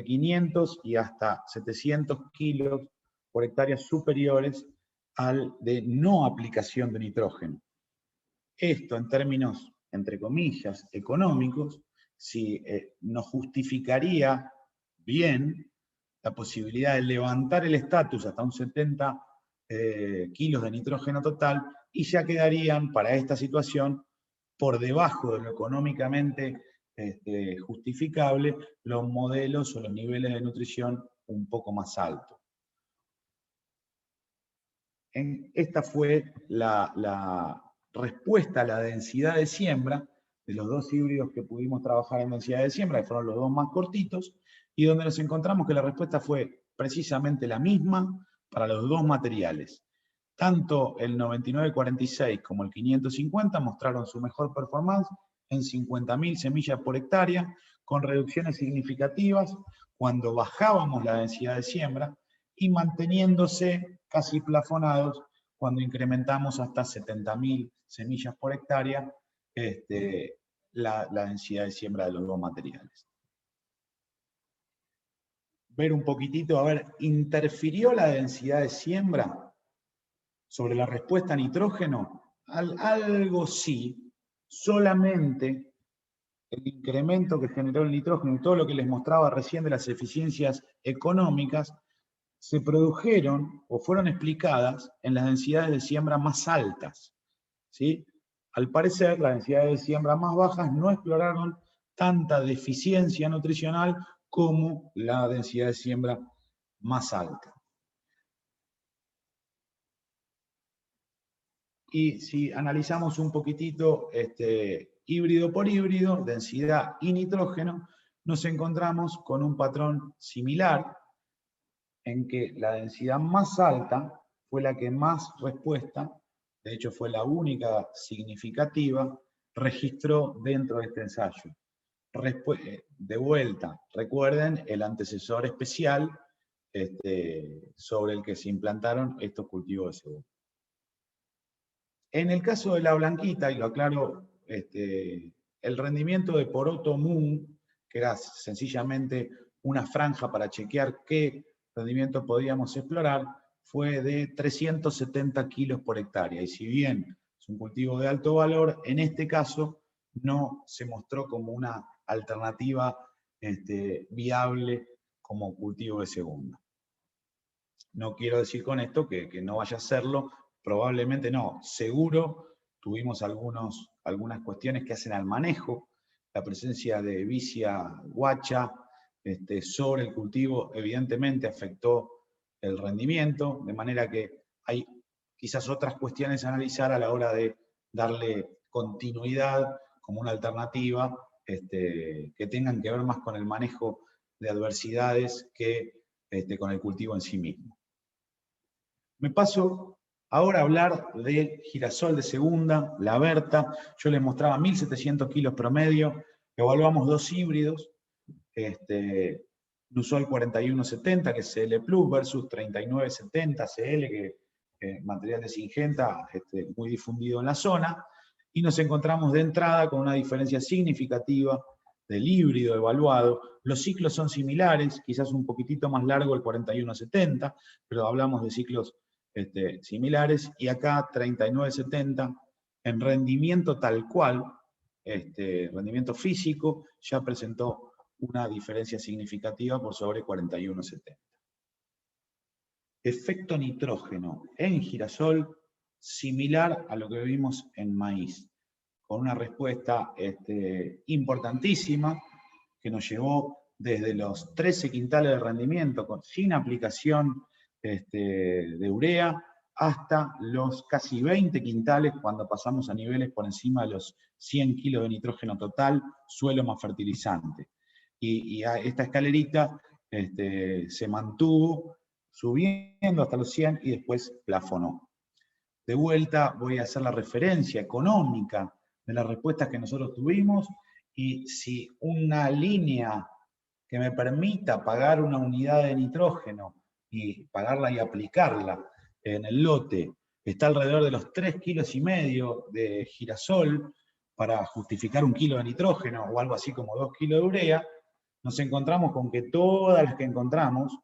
500 y hasta 700 kilos por hectárea superiores al de no aplicación de nitrógeno. Esto en términos, entre comillas, económicos, si nos justificaría bien la posibilidad de levantar el estatus hasta un 70 kilos de nitrógeno total, y ya quedarían para esta situación por debajo de lo económicamente justificable los modelos o los niveles de nutrición un poco más altos. Esta fue la respuesta a la densidad de siembra de los dos híbridos que pudimos trabajar en densidad de siembra, que fueron los dos más cortitos, y donde nos encontramos que la respuesta fue precisamente la misma para los dos materiales. Tanto el 9946 como el 550 mostraron su mejor performance en 50.000 semillas por hectárea, con reducciones significativas cuando bajábamos la densidad de siembra y manteniéndose casi plafonados cuando incrementamos hasta 70.000 semillas por hectárea la densidad de siembra de los dos materiales. Ver un poquitito, a ver, ¿interfirió la densidad de siembra sobre la respuesta a nitrógeno? Algo sí, solamente el incremento que generó el nitrógeno y todo lo que les mostraba recién de las eficiencias económicas se produjeron o fueron explicadas en las densidades de siembra más altas, ¿sí? Al parecer, las densidades de siembra más bajas no exploraron tanta deficiencia nutricional como la densidad de siembra más alta. Y si analizamos un poquitito híbrido por híbrido, densidad y nitrógeno, nos encontramos con un patrón similar, en que la densidad más alta fue la que más respuesta, de hecho fue la única significativa, registró dentro de este ensayo. De vuelta, recuerden el antecesor especial sobre el que se implantaron estos cultivos de cebolla. En el caso de la blanquita, y lo aclaro, el rendimiento de poroto Moon, que era sencillamente una franja para chequear qué rendimiento podíamos explorar, fue de 370 kilos por hectárea. Y si bien es un cultivo de alto valor, en este caso no se mostró como una alternativa viable como cultivo de segunda. No quiero decir con esto que no vaya a serlo, probablemente no, seguro tuvimos algunas cuestiones que hacen al manejo, la presencia de vicia guacha sobre el cultivo evidentemente afectó el rendimiento, de manera que hay quizás otras cuestiones a analizar a la hora de darle continuidad como una alternativa que tengan que ver más con el manejo de adversidades que con el cultivo en sí mismo. Me paso ahora a hablar de girasol de segunda, la Berta. Yo les mostraba 1.700 kilos promedio. Evaluamos dos híbridos. Nusol 4170, que es CL Plus, versus 3970 CL, que es material de Syngenta, muy difundido en la zona. Y nos encontramos de entrada con una diferencia significativa del híbrido evaluado. Los ciclos son similares, quizás un poquitito más largo el 4170, pero hablamos de ciclos similares, y acá 3970 en rendimiento tal cual, rendimiento físico, ya presentó una diferencia significativa por sobre 4170. Efecto nitrógeno en girasol similar a lo que vimos en maíz, con una respuesta importantísima que nos llevó desde los 13 quintales de rendimiento sin aplicación de urea, hasta los casi 20 quintales cuando pasamos a niveles por encima de los 100 kilos de nitrógeno total, suelo más fertilizante. Y a esta escalerita se mantuvo subiendo hasta los 100 y después plafonó. de vuelta voy a hacer la referencia económica de las respuestas que nosotros tuvimos, y si una línea que me permita pagar una unidad de nitrógeno y pagarla y aplicarla en el lote está alrededor de los 3,5 kilos de girasol para justificar 1 kilo de nitrógeno o algo así como 2 kilos de urea, nos encontramos con que todas las que encontramos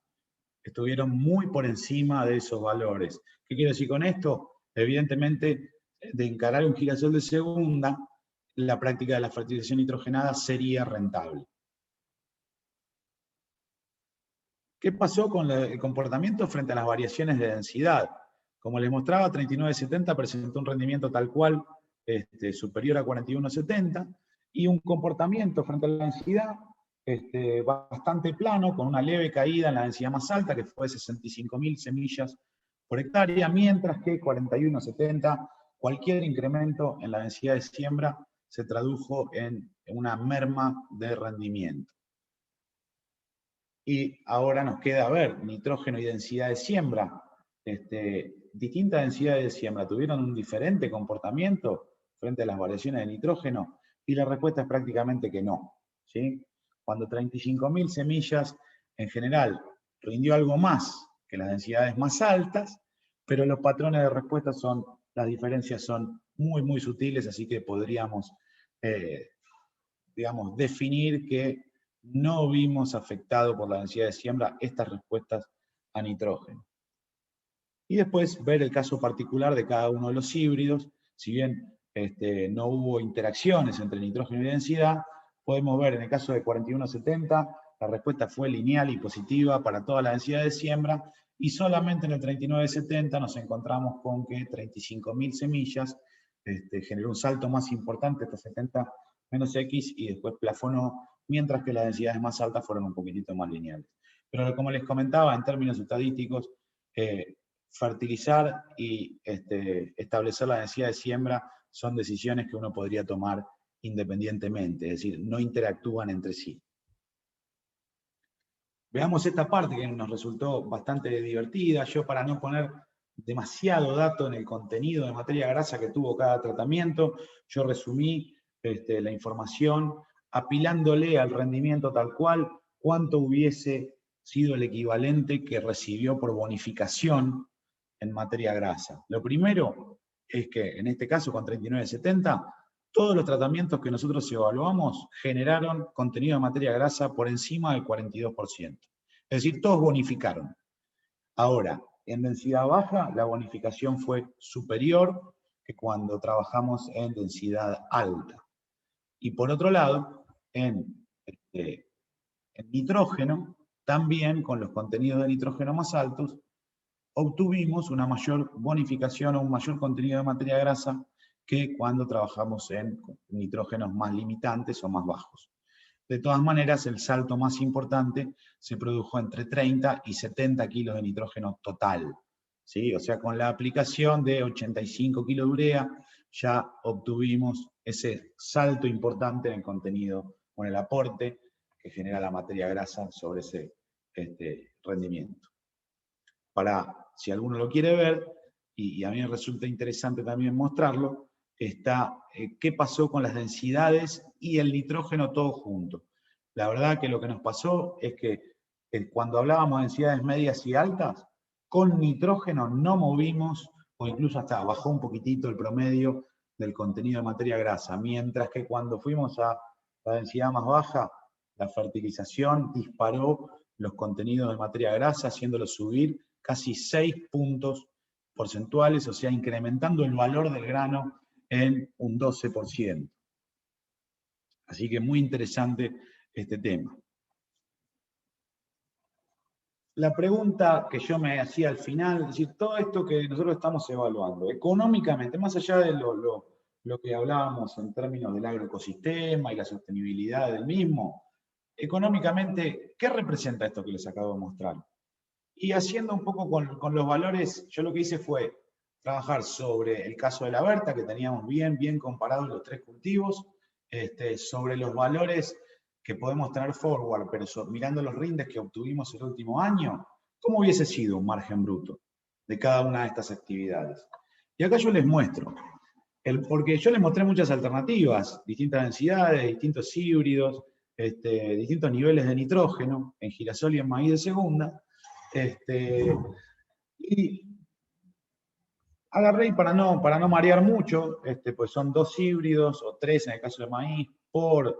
estuvieron muy por encima de esos valores. ¿Qué quiero decir con esto? Evidentemente, de encarar un girasol de segunda, la práctica de la fertilización nitrogenada sería rentable. ¿Qué pasó con el comportamiento frente a las variaciones de densidad? Como les mostraba, 3970 presentó un rendimiento tal cual superior a 4170, y un comportamiento frente a la densidad bastante plano, con una leve caída en la densidad más alta, que fue 65.000 semillas por hectárea, mientras que 4170, cualquier incremento en la densidad de siembra se tradujo en una merma de rendimiento. Y ahora nos queda ver nitrógeno y densidad de siembra. Distintas densidades de siembra tuvieron un diferente comportamiento frente a las variaciones de nitrógeno, y la respuesta es prácticamente que no, ¿sí? Cuando 35.000 semillas en general rindió algo más que las densidades más altas, pero los patrones de respuesta las diferencias son muy, muy sutiles, así que podríamos, digamos, definir que no vimos afectado por la densidad de siembra estas respuestas a nitrógeno. Y después ver el caso particular de cada uno de los híbridos. Si bien no hubo interacciones entre nitrógeno y densidad, podemos ver en el caso de 4170, la respuesta fue lineal y positiva para toda la densidad de siembra, y solamente en el 3970 nos encontramos con que 35.000 semillas generó un salto más importante hasta 70 menos X, y después plafonó, mientras que las densidades más altas fueron un poquitito más lineales. Pero como les comentaba, en términos estadísticos, fertilizar y establecer la densidad de siembra son decisiones que uno podría tomar independientemente, es decir, no interactúan entre sí. Veamos esta parte que nos resultó bastante divertida. Yo, para no poner demasiado dato en el contenido de materia grasa que tuvo cada tratamiento, yo resumí la información apilándole al rendimiento tal cual cuánto hubiese sido el equivalente que recibió por bonificación en materia grasa. Lo primero es que, en este caso con 3970, todos los tratamientos que nosotros evaluamos generaron contenido de materia grasa por encima del 42%. Es decir, todos bonificaron. Ahora, en densidad baja, la bonificación fue superior que cuando trabajamos en densidad alta. Y por otro lado, en nitrógeno, también con los contenidos de nitrógeno más altos, obtuvimos una mayor bonificación o un mayor contenido de materia grasa que cuando trabajamos en nitrógenos más limitantes o más bajos. De todas maneras, el salto más importante se produjo entre 30 y 70 kilos de nitrógeno total, ¿sí? O sea, con la aplicación de 85 kilos de urea, ya obtuvimos ese salto importante en el contenido, con el aporte que genera la materia grasa sobre ese rendimiento. Si alguno lo quiere ver, y a mí me resulta interesante también mostrarlo, está qué pasó con las densidades y el nitrógeno todo junto. La verdad que lo que nos pasó es que cuando hablábamos de densidades medias y altas, con nitrógeno no movimos, o incluso hasta bajó un poquitito el promedio del contenido de materia grasa, mientras que cuando fuimos a la densidad más baja, la fertilización disparó los contenidos de materia grasa, haciéndolos subir casi 6 puntos porcentuales, o sea, incrementando el valor del grano en un 12%. Así que muy interesante este tema. La pregunta que yo me hacía al final, es decir, todo esto que nosotros estamos evaluando, económicamente, más allá de lo que hablábamos en términos del agroecosistema y la sostenibilidad del mismo, económicamente, ¿qué representa esto que les acabo de mostrar? Y haciendo un poco con los valores, yo lo que hice fue trabajar sobre el caso de la Berta, que teníamos bien comparados los 3 cultivos, sobre los valores que podemos tener forward, pero mirando los rindes que obtuvimos el último año, ¿cómo hubiese sido un margen bruto de cada una de estas actividades? Y acá yo les muestro, porque yo les mostré muchas alternativas, distintas densidades, distintos híbridos, distintos niveles de nitrógeno en girasol y en maíz de segunda. Y agarré, y para no marear mucho, pues son 2 híbridos, o 3 en el caso de maíz, por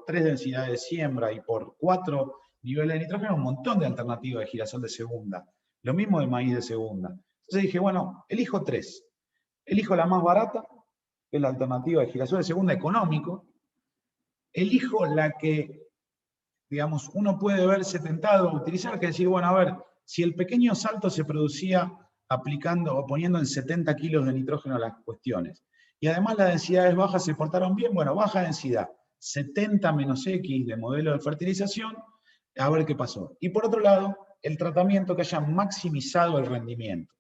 3 densidades de siembra y por 4 niveles de nitrógeno, un montón de alternativas de girasol de segunda. Lo mismo de maíz de segunda. Entonces dije, bueno, elijo 3. Elijo la más barata, que es la alternativa de girasol de segunda económico. Elijo la que, digamos, uno puede verse tentado a utilizar, que es decir, bueno, a ver, si el pequeño salto se producía aplicando o poniendo en 70 kilos de nitrógeno las cuestiones, y además las densidades bajas se portaron bien, bueno, baja densidad, 70 menos X de modelo de fertilización, a ver qué pasó. Y por otro lado, el tratamiento que haya maximizado el rendimiento.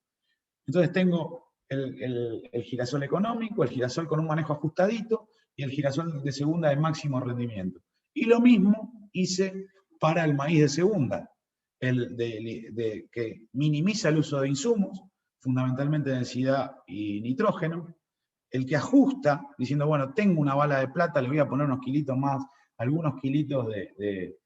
Entonces tengo el girasol económico, el girasol con un manejo ajustadito, y el girasol de segunda de máximo rendimiento. Y lo mismo hice para el maíz de segunda, que minimiza el uso de insumos, fundamentalmente densidad y nitrógeno, el que ajusta, diciendo, bueno, tengo una bala de plata, le voy a poner unos kilitos más, algunos kilitos de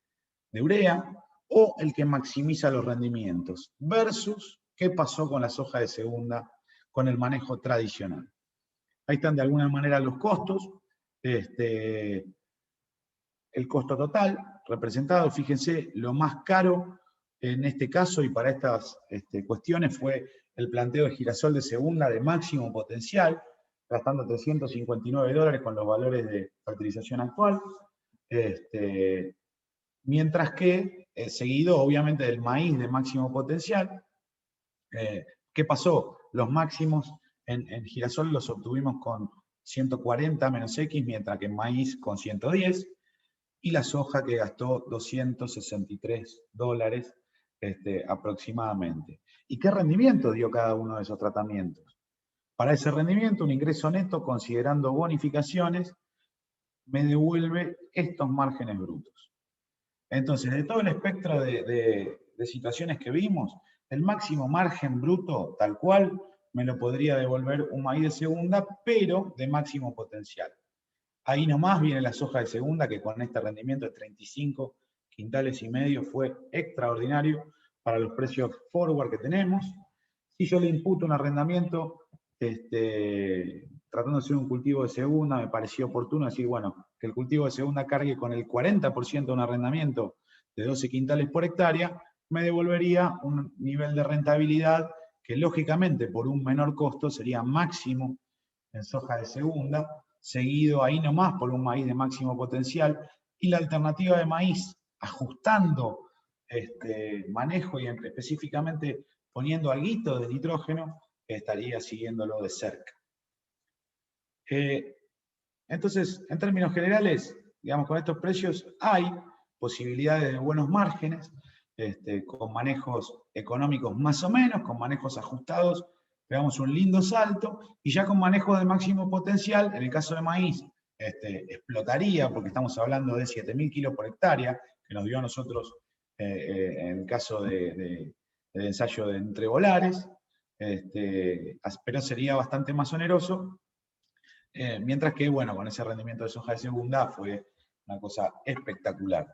urea, o el que maximiza los rendimientos, versus qué pasó con la soja de segunda, con el manejo tradicional. Ahí están de alguna manera los costos, el costo total representado, fíjense, lo más caro en este caso y para estas cuestiones fue el planteo de girasol de segunda de máximo potencial, gastando $359 con los valores de fertilización actual, mientras que, seguido obviamente del maíz de máximo potencial, ¿qué pasó? Los máximos en girasol los obtuvimos con 140 menos X, mientras que en maíz con 110, y la soja que gastó $263 aproximadamente. ¿Y qué rendimiento dio cada uno de esos tratamientos? Para ese rendimiento, un ingreso neto, considerando bonificaciones, me devuelve estos márgenes brutos. Entonces, de todo el espectro de situaciones que vimos, el máximo margen bruto, tal cual, me lo podría devolver un maíz de segunda, pero de máximo potencial. Ahí nomás viene la soja de segunda, que con este rendimiento de 35 quintales y medio fue extraordinario para los precios forward que tenemos. Si yo le imputo un arrendamiento, tratando de hacer un cultivo de segunda, me pareció oportuno decir, bueno, que el cultivo de segunda cargue con el 40% de un arrendamiento de 12 quintales por hectárea, me devolvería un nivel de rentabilidad que lógicamente por un menor costo sería máximo en soja de segunda, seguido ahí nomás por un maíz de máximo potencial, y la alternativa de maíz, ajustando manejo y específicamente poniendo alguito de nitrógeno, estaría siguiéndolo de cerca. Entonces, en términos generales, digamos, con estos precios hay posibilidades de buenos márgenes, con manejos económicos más o menos, con manejos ajustados, pegamos un lindo salto, y ya con manejo de máximo potencial, en el caso de maíz, explotaría, porque estamos hablando de 7.000 kilos por hectárea, que nos dio a nosotros en el caso del ensayo de entrebolares, pero sería bastante más oneroso, mientras que, bueno, con ese rendimiento de soja de segunda fue una cosa espectacular.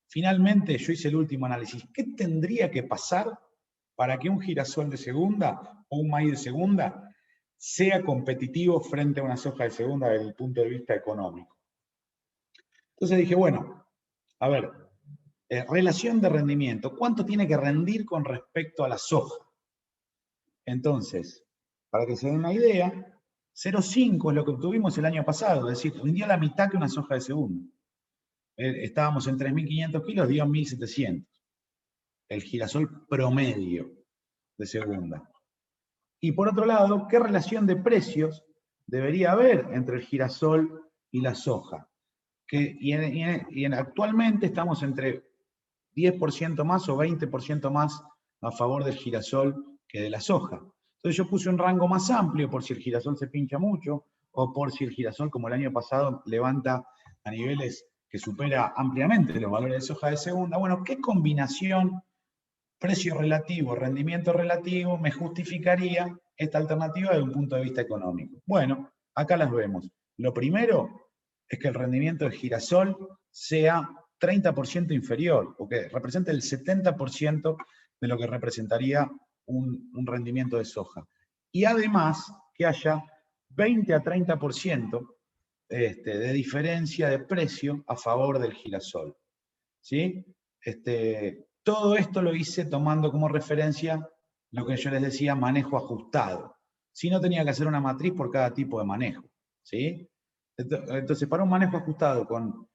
Finalmente, yo hice el último análisis. ¿Qué tendría que pasar para que un girasol de segunda o un maíz de segunda sea competitivo frente a una soja de segunda desde el punto de vista económico? Entonces dije, bueno, a ver, relación de rendimiento, ¿cuánto tiene que rendir con respecto a la soja? Entonces, para que se den una idea, 0,5 es lo que obtuvimos el año pasado, es decir, rindió la mitad que una soja de segunda. Estábamos en 3.500 kilos, dio 1.700. El girasol promedio de segunda. Y por otro lado, ¿qué relación de precios debería haber entre el girasol y la soja? Actualmente estamos entre 10% más o 20% más a favor del girasol que de la soja. Entonces yo puse un rango más amplio por si el girasol se pincha mucho, o por si el girasol, como el año pasado, levanta a niveles que supera ampliamente los valores de soja de segunda. Bueno, ¿qué combinación precio relativo, rendimiento relativo me justificaría esta alternativa desde un punto de vista económico? Bueno, acá las vemos. Lo primero es que el rendimiento de girasol sea 30% inferior, o que represente el 70% de lo que representaría un rendimiento de soja. Y además que haya 20 a 30% de diferencia de precio a favor del girasol. ¿Sí? Todo esto lo hice tomando como referencia lo que yo les decía, manejo ajustado. Si no, tenía que hacer una matriz por cada tipo de manejo. ¿Sí? Entonces, para un manejo ajustado con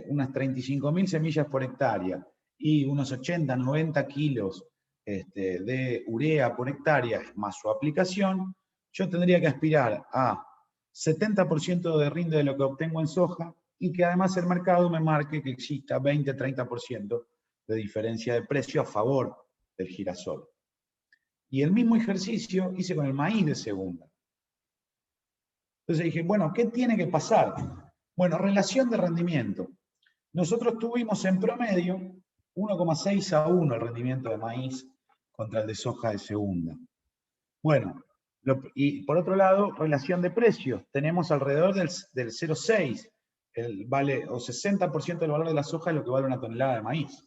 unas 35.000 semillas por hectárea y unos 80, 90 kilos de urea por hectárea más su aplicación, yo tendría que aspirar a 70% de rinde de lo que obtengo en soja y que además el mercado me marque que exista 20-30% de diferencia de precio a favor del girasol. Y el mismo ejercicio hice con el maíz de segunda. Entonces dije, bueno, ¿qué tiene que pasar? Bueno, relación de rendimiento. Nosotros tuvimos en promedio 1,6 a 1 el rendimiento de maíz contra el de soja de segunda. Bueno, y por otro lado, relación de precios. Tenemos alrededor del 0,6. Vale, o 60% del valor de la soja es lo que vale una tonelada de maíz.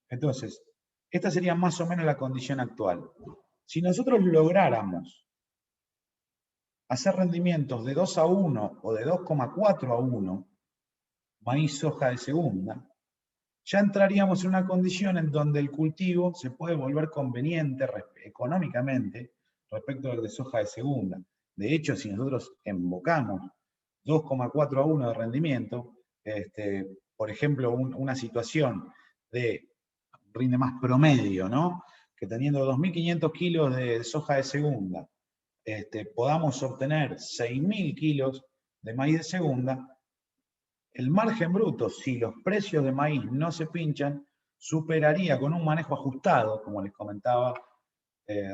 Entonces, esta sería más o menos la condición actual. Si nosotros lográramos hacer rendimientos de 2 a 1 o de 2,4 a 1, maíz soja de segunda, ya entraríamos en una condición en donde el cultivo se puede volver conveniente económicamente respecto al de soja de segunda. De hecho, si nosotros invocamos 2,4 a 1 de rendimiento, por ejemplo, una situación de rinde más promedio, ¿no? Que teniendo 2.500 kilos de soja de segunda, podamos obtener 6.000 kilos de maíz de segunda, el margen bruto, si los precios de maíz no se pinchan, superaría con un manejo ajustado, como les comentaba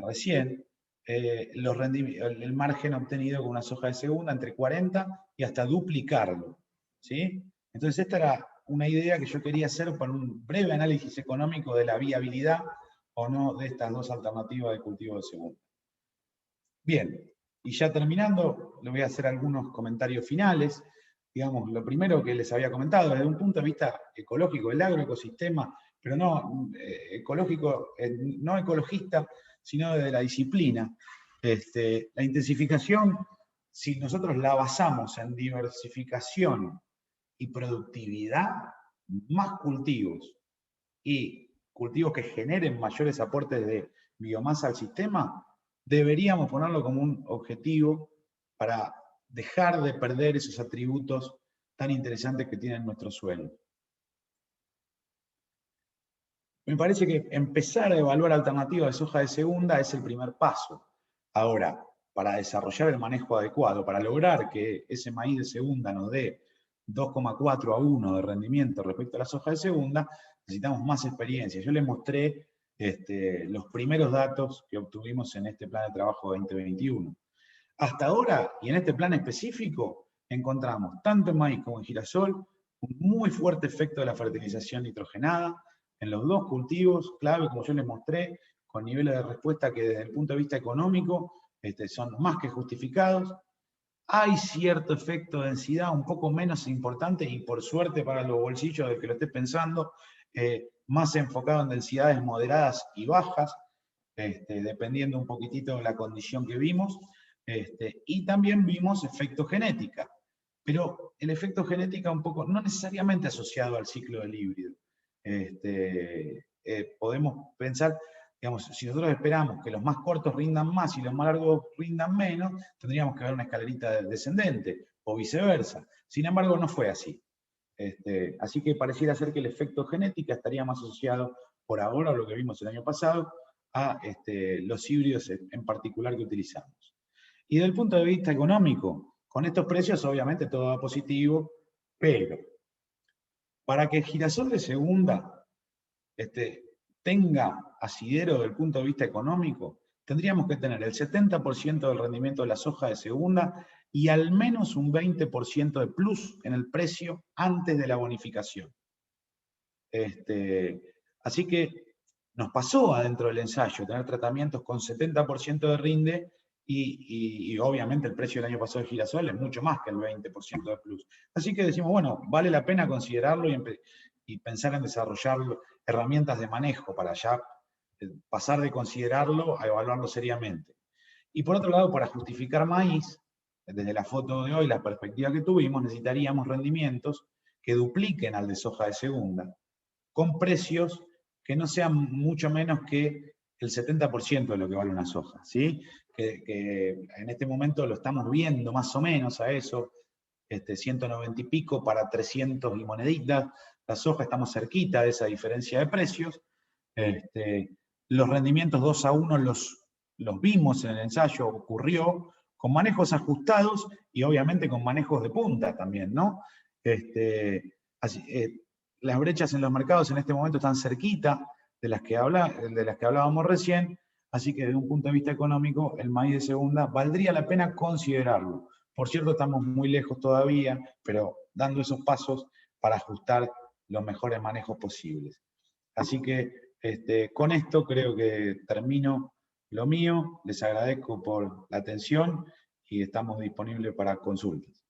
recién, el margen obtenido con una soja de segunda entre 40 y hasta duplicarlo. ¿Sí? Entonces esta era una idea que yo quería hacer para un breve análisis económico de la viabilidad o no de estas dos alternativas de cultivo de segunda. Bien, y ya terminando, le voy a hacer algunos comentarios finales. Digamos, lo primero que les había comentado, desde un punto de vista ecológico, el agroecosistema, pero no ecológico, no ecologista, sino desde la disciplina. La intensificación, si nosotros la basamos en diversificación y productividad, más cultivos y cultivos que generen mayores aportes de biomasa al sistema, deberíamos ponerlo como un objetivo para dejar de perder esos atributos tan interesantes que tienen nuestros suelos. Me parece que empezar a evaluar alternativas de soja de segunda es el primer paso. Ahora, para desarrollar el manejo adecuado, para lograr que ese maíz de segunda nos dé 2,4 a 1 de rendimiento respecto a la soja de segunda, necesitamos más experiencia. Yo les mostré los primeros datos que obtuvimos en este plan de trabajo 2021. Hasta ahora, y en este plan específico, encontramos tanto en maíz como en girasol un muy fuerte efecto de la fertilización nitrogenada en los dos cultivos, clave, como yo les mostré, con niveles de respuesta que desde el punto de vista económico son más que justificados. Hay cierto efecto de densidad un poco menos importante y por suerte para los bolsillos del que lo esté pensando, más enfocado en densidades moderadas y bajas, dependiendo un poquitito de la condición que vimos. Y también vimos efecto genética, pero el efecto genética un poco, no necesariamente asociado al ciclo del híbrido. Podemos pensar, digamos, si nosotros esperamos que los más cortos rindan más y los más largos rindan menos, tendríamos que ver una escalerita descendente, o viceversa. Sin embargo, no fue así. Así que pareciera ser que el efecto genética estaría más asociado, por ahora, a lo que vimos el año pasado, a los híbridos en particular que utilizamos. Y desde el punto de vista económico, con estos precios obviamente todo va positivo, pero para que el girasol de segunda tenga asidero desde el punto de vista económico, tendríamos que tener el 70% del rendimiento de la soja de segunda y al menos un 20% de plus en el precio antes de la bonificación. Así que nos pasó adentro del ensayo tener tratamientos con 70% de rinde y obviamente el precio del año pasado de girasol es mucho más que el 20% de plus. Así que decimos, bueno, vale la pena considerarlo y pensar en desarrollar herramientas de manejo para ya pasar de considerarlo a evaluarlo seriamente. Y por otro lado, para justificar maíz, desde la foto de hoy, la perspectiva que tuvimos, necesitaríamos rendimientos que dupliquen al de soja de segunda, con precios que no sean mucho menos que el 70% de lo que vale una soja, ¿sí? Que en este momento lo estamos viendo más o menos a eso, 190 y pico para 300 y moneditas, la soja estamos cerquita de esa diferencia de precios, los rendimientos 2-1 los vimos en el ensayo, ocurrió, con manejos ajustados y obviamente con manejos de punta también, ¿no? Las brechas en los mercados en este momento están cerquita de las que hablábamos recién, así que desde un punto de vista económico, el maíz de segunda valdría la pena considerarlo. Por cierto, estamos muy lejos todavía, pero dando esos pasos para ajustar los mejores manejos posibles. Así que con esto creo que termino lo mío. Les agradezco por la atención y estamos disponibles para consultas.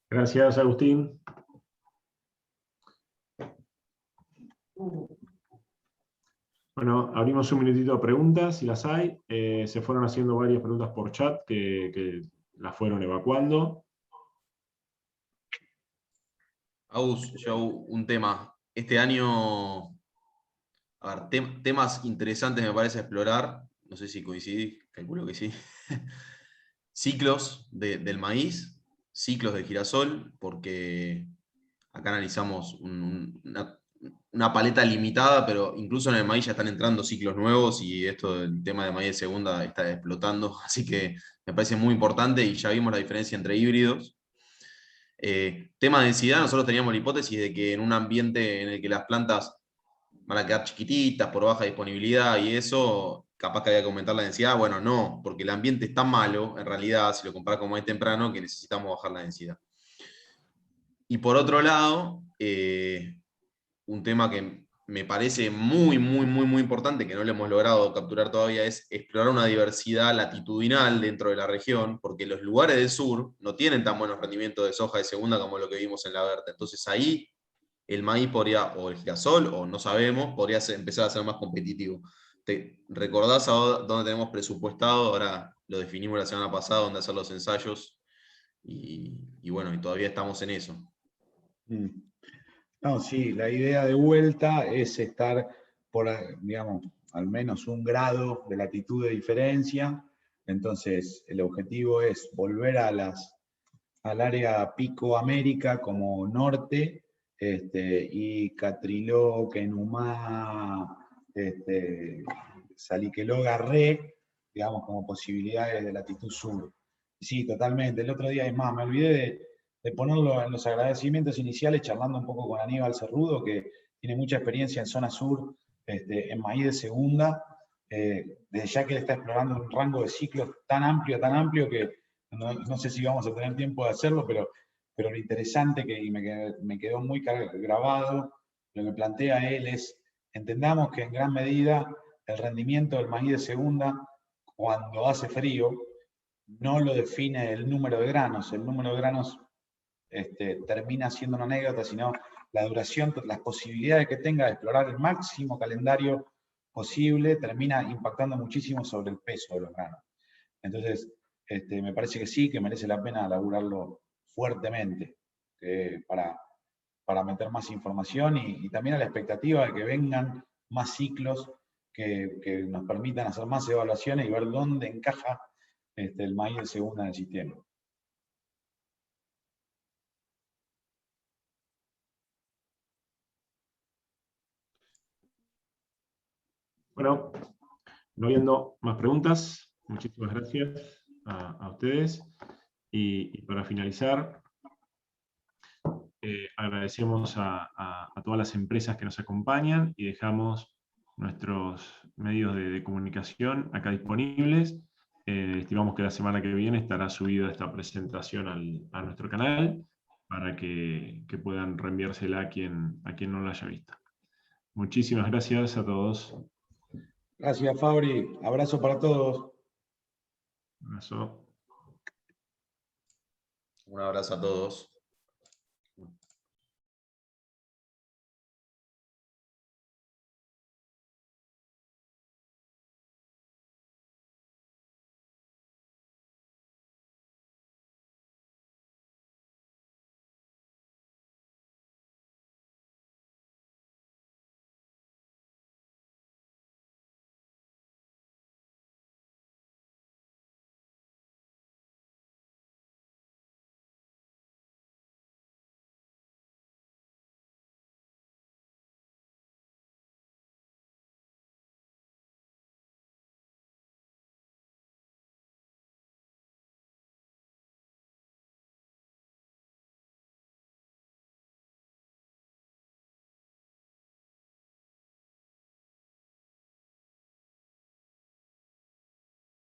Gracias, Agustín. Bueno, abrimos un minutito de preguntas, si las hay. Se fueron haciendo varias preguntas por chat que las fueron evacuando. Agus, yo un tema. Este año, a ver, temas interesantes me parece explorar. No sé si coincidís, calculo que sí. Ciclos del maíz, ciclos del girasol, porque acá analizamos una paleta limitada, pero incluso en el maíz ya están entrando ciclos nuevos y esto del tema de maíz de segunda está explotando, así que me parece muy importante y ya vimos la diferencia entre híbridos. Tema de densidad, nosotros teníamos la hipótesis de que en un ambiente en el que las plantas van a quedar chiquititas por baja disponibilidad y eso, capaz que había que aumentar la densidad. Bueno, no, porque el ambiente es tan malo, en realidad, si lo comparas con maíz temprano, que necesitamos bajar la densidad. Y por otro lado, un tema que me parece muy, muy, muy, muy importante, que no lo hemos logrado capturar todavía, es explorar una diversidad latitudinal dentro de la región, porque los lugares del sur no tienen tan buenos rendimientos de soja de segunda como lo que vimos en la Berta. Entonces ahí el maíz podría, o el girasol, o no sabemos, podría empezar a ser más competitivo. ¿Te recordás dónde tenemos presupuestado? Ahora lo definimos la semana pasada, dónde hacer los ensayos, y bueno, y todavía estamos en eso. No, sí, la idea de vuelta es estar por, digamos, al menos 1 grado de latitud de diferencia. Entonces, el objetivo es volver al área Pico América como norte, y Catriló, Quenumá, Saliqueló, Garré, digamos, como posibilidades de latitud sur. Sí, totalmente. El otro día, es más, me olvidé de ponerlo en los agradecimientos iniciales, charlando un poco con Aníbal Cerrudo, que tiene mucha experiencia en zona sur, en maíz de segunda, desde ya que él está explorando un rango de ciclos tan amplio que no sé si vamos a tener tiempo de hacerlo, pero lo interesante y me quedó muy grabado, lo que plantea él es, entendamos que en gran medida el rendimiento del maíz de segunda, cuando hace frío, no lo define el número de granos. El número de granos termina siendo una anécdota, sino la duración, las posibilidades que tenga de explorar el máximo calendario posible, termina impactando muchísimo sobre el peso de los granos. Entonces, me parece que sí, que merece la pena laburarlo fuertemente para meter más información y también a la expectativa de que vengan más ciclos que nos permitan hacer más evaluaciones y ver dónde encaja el maíz de segunda en el sistema. Bueno, no viendo más preguntas, muchísimas gracias a ustedes. Y para finalizar, agradecemos a todas las empresas que nos acompañan y dejamos nuestros medios de comunicación acá disponibles. Estimamos que la semana que viene estará subida esta presentación a nuestro canal para que puedan reenviársela a quien no la haya visto. Muchísimas gracias a todos. Gracias, Fabri. Abrazo para todos. Un abrazo. Un abrazo a todos.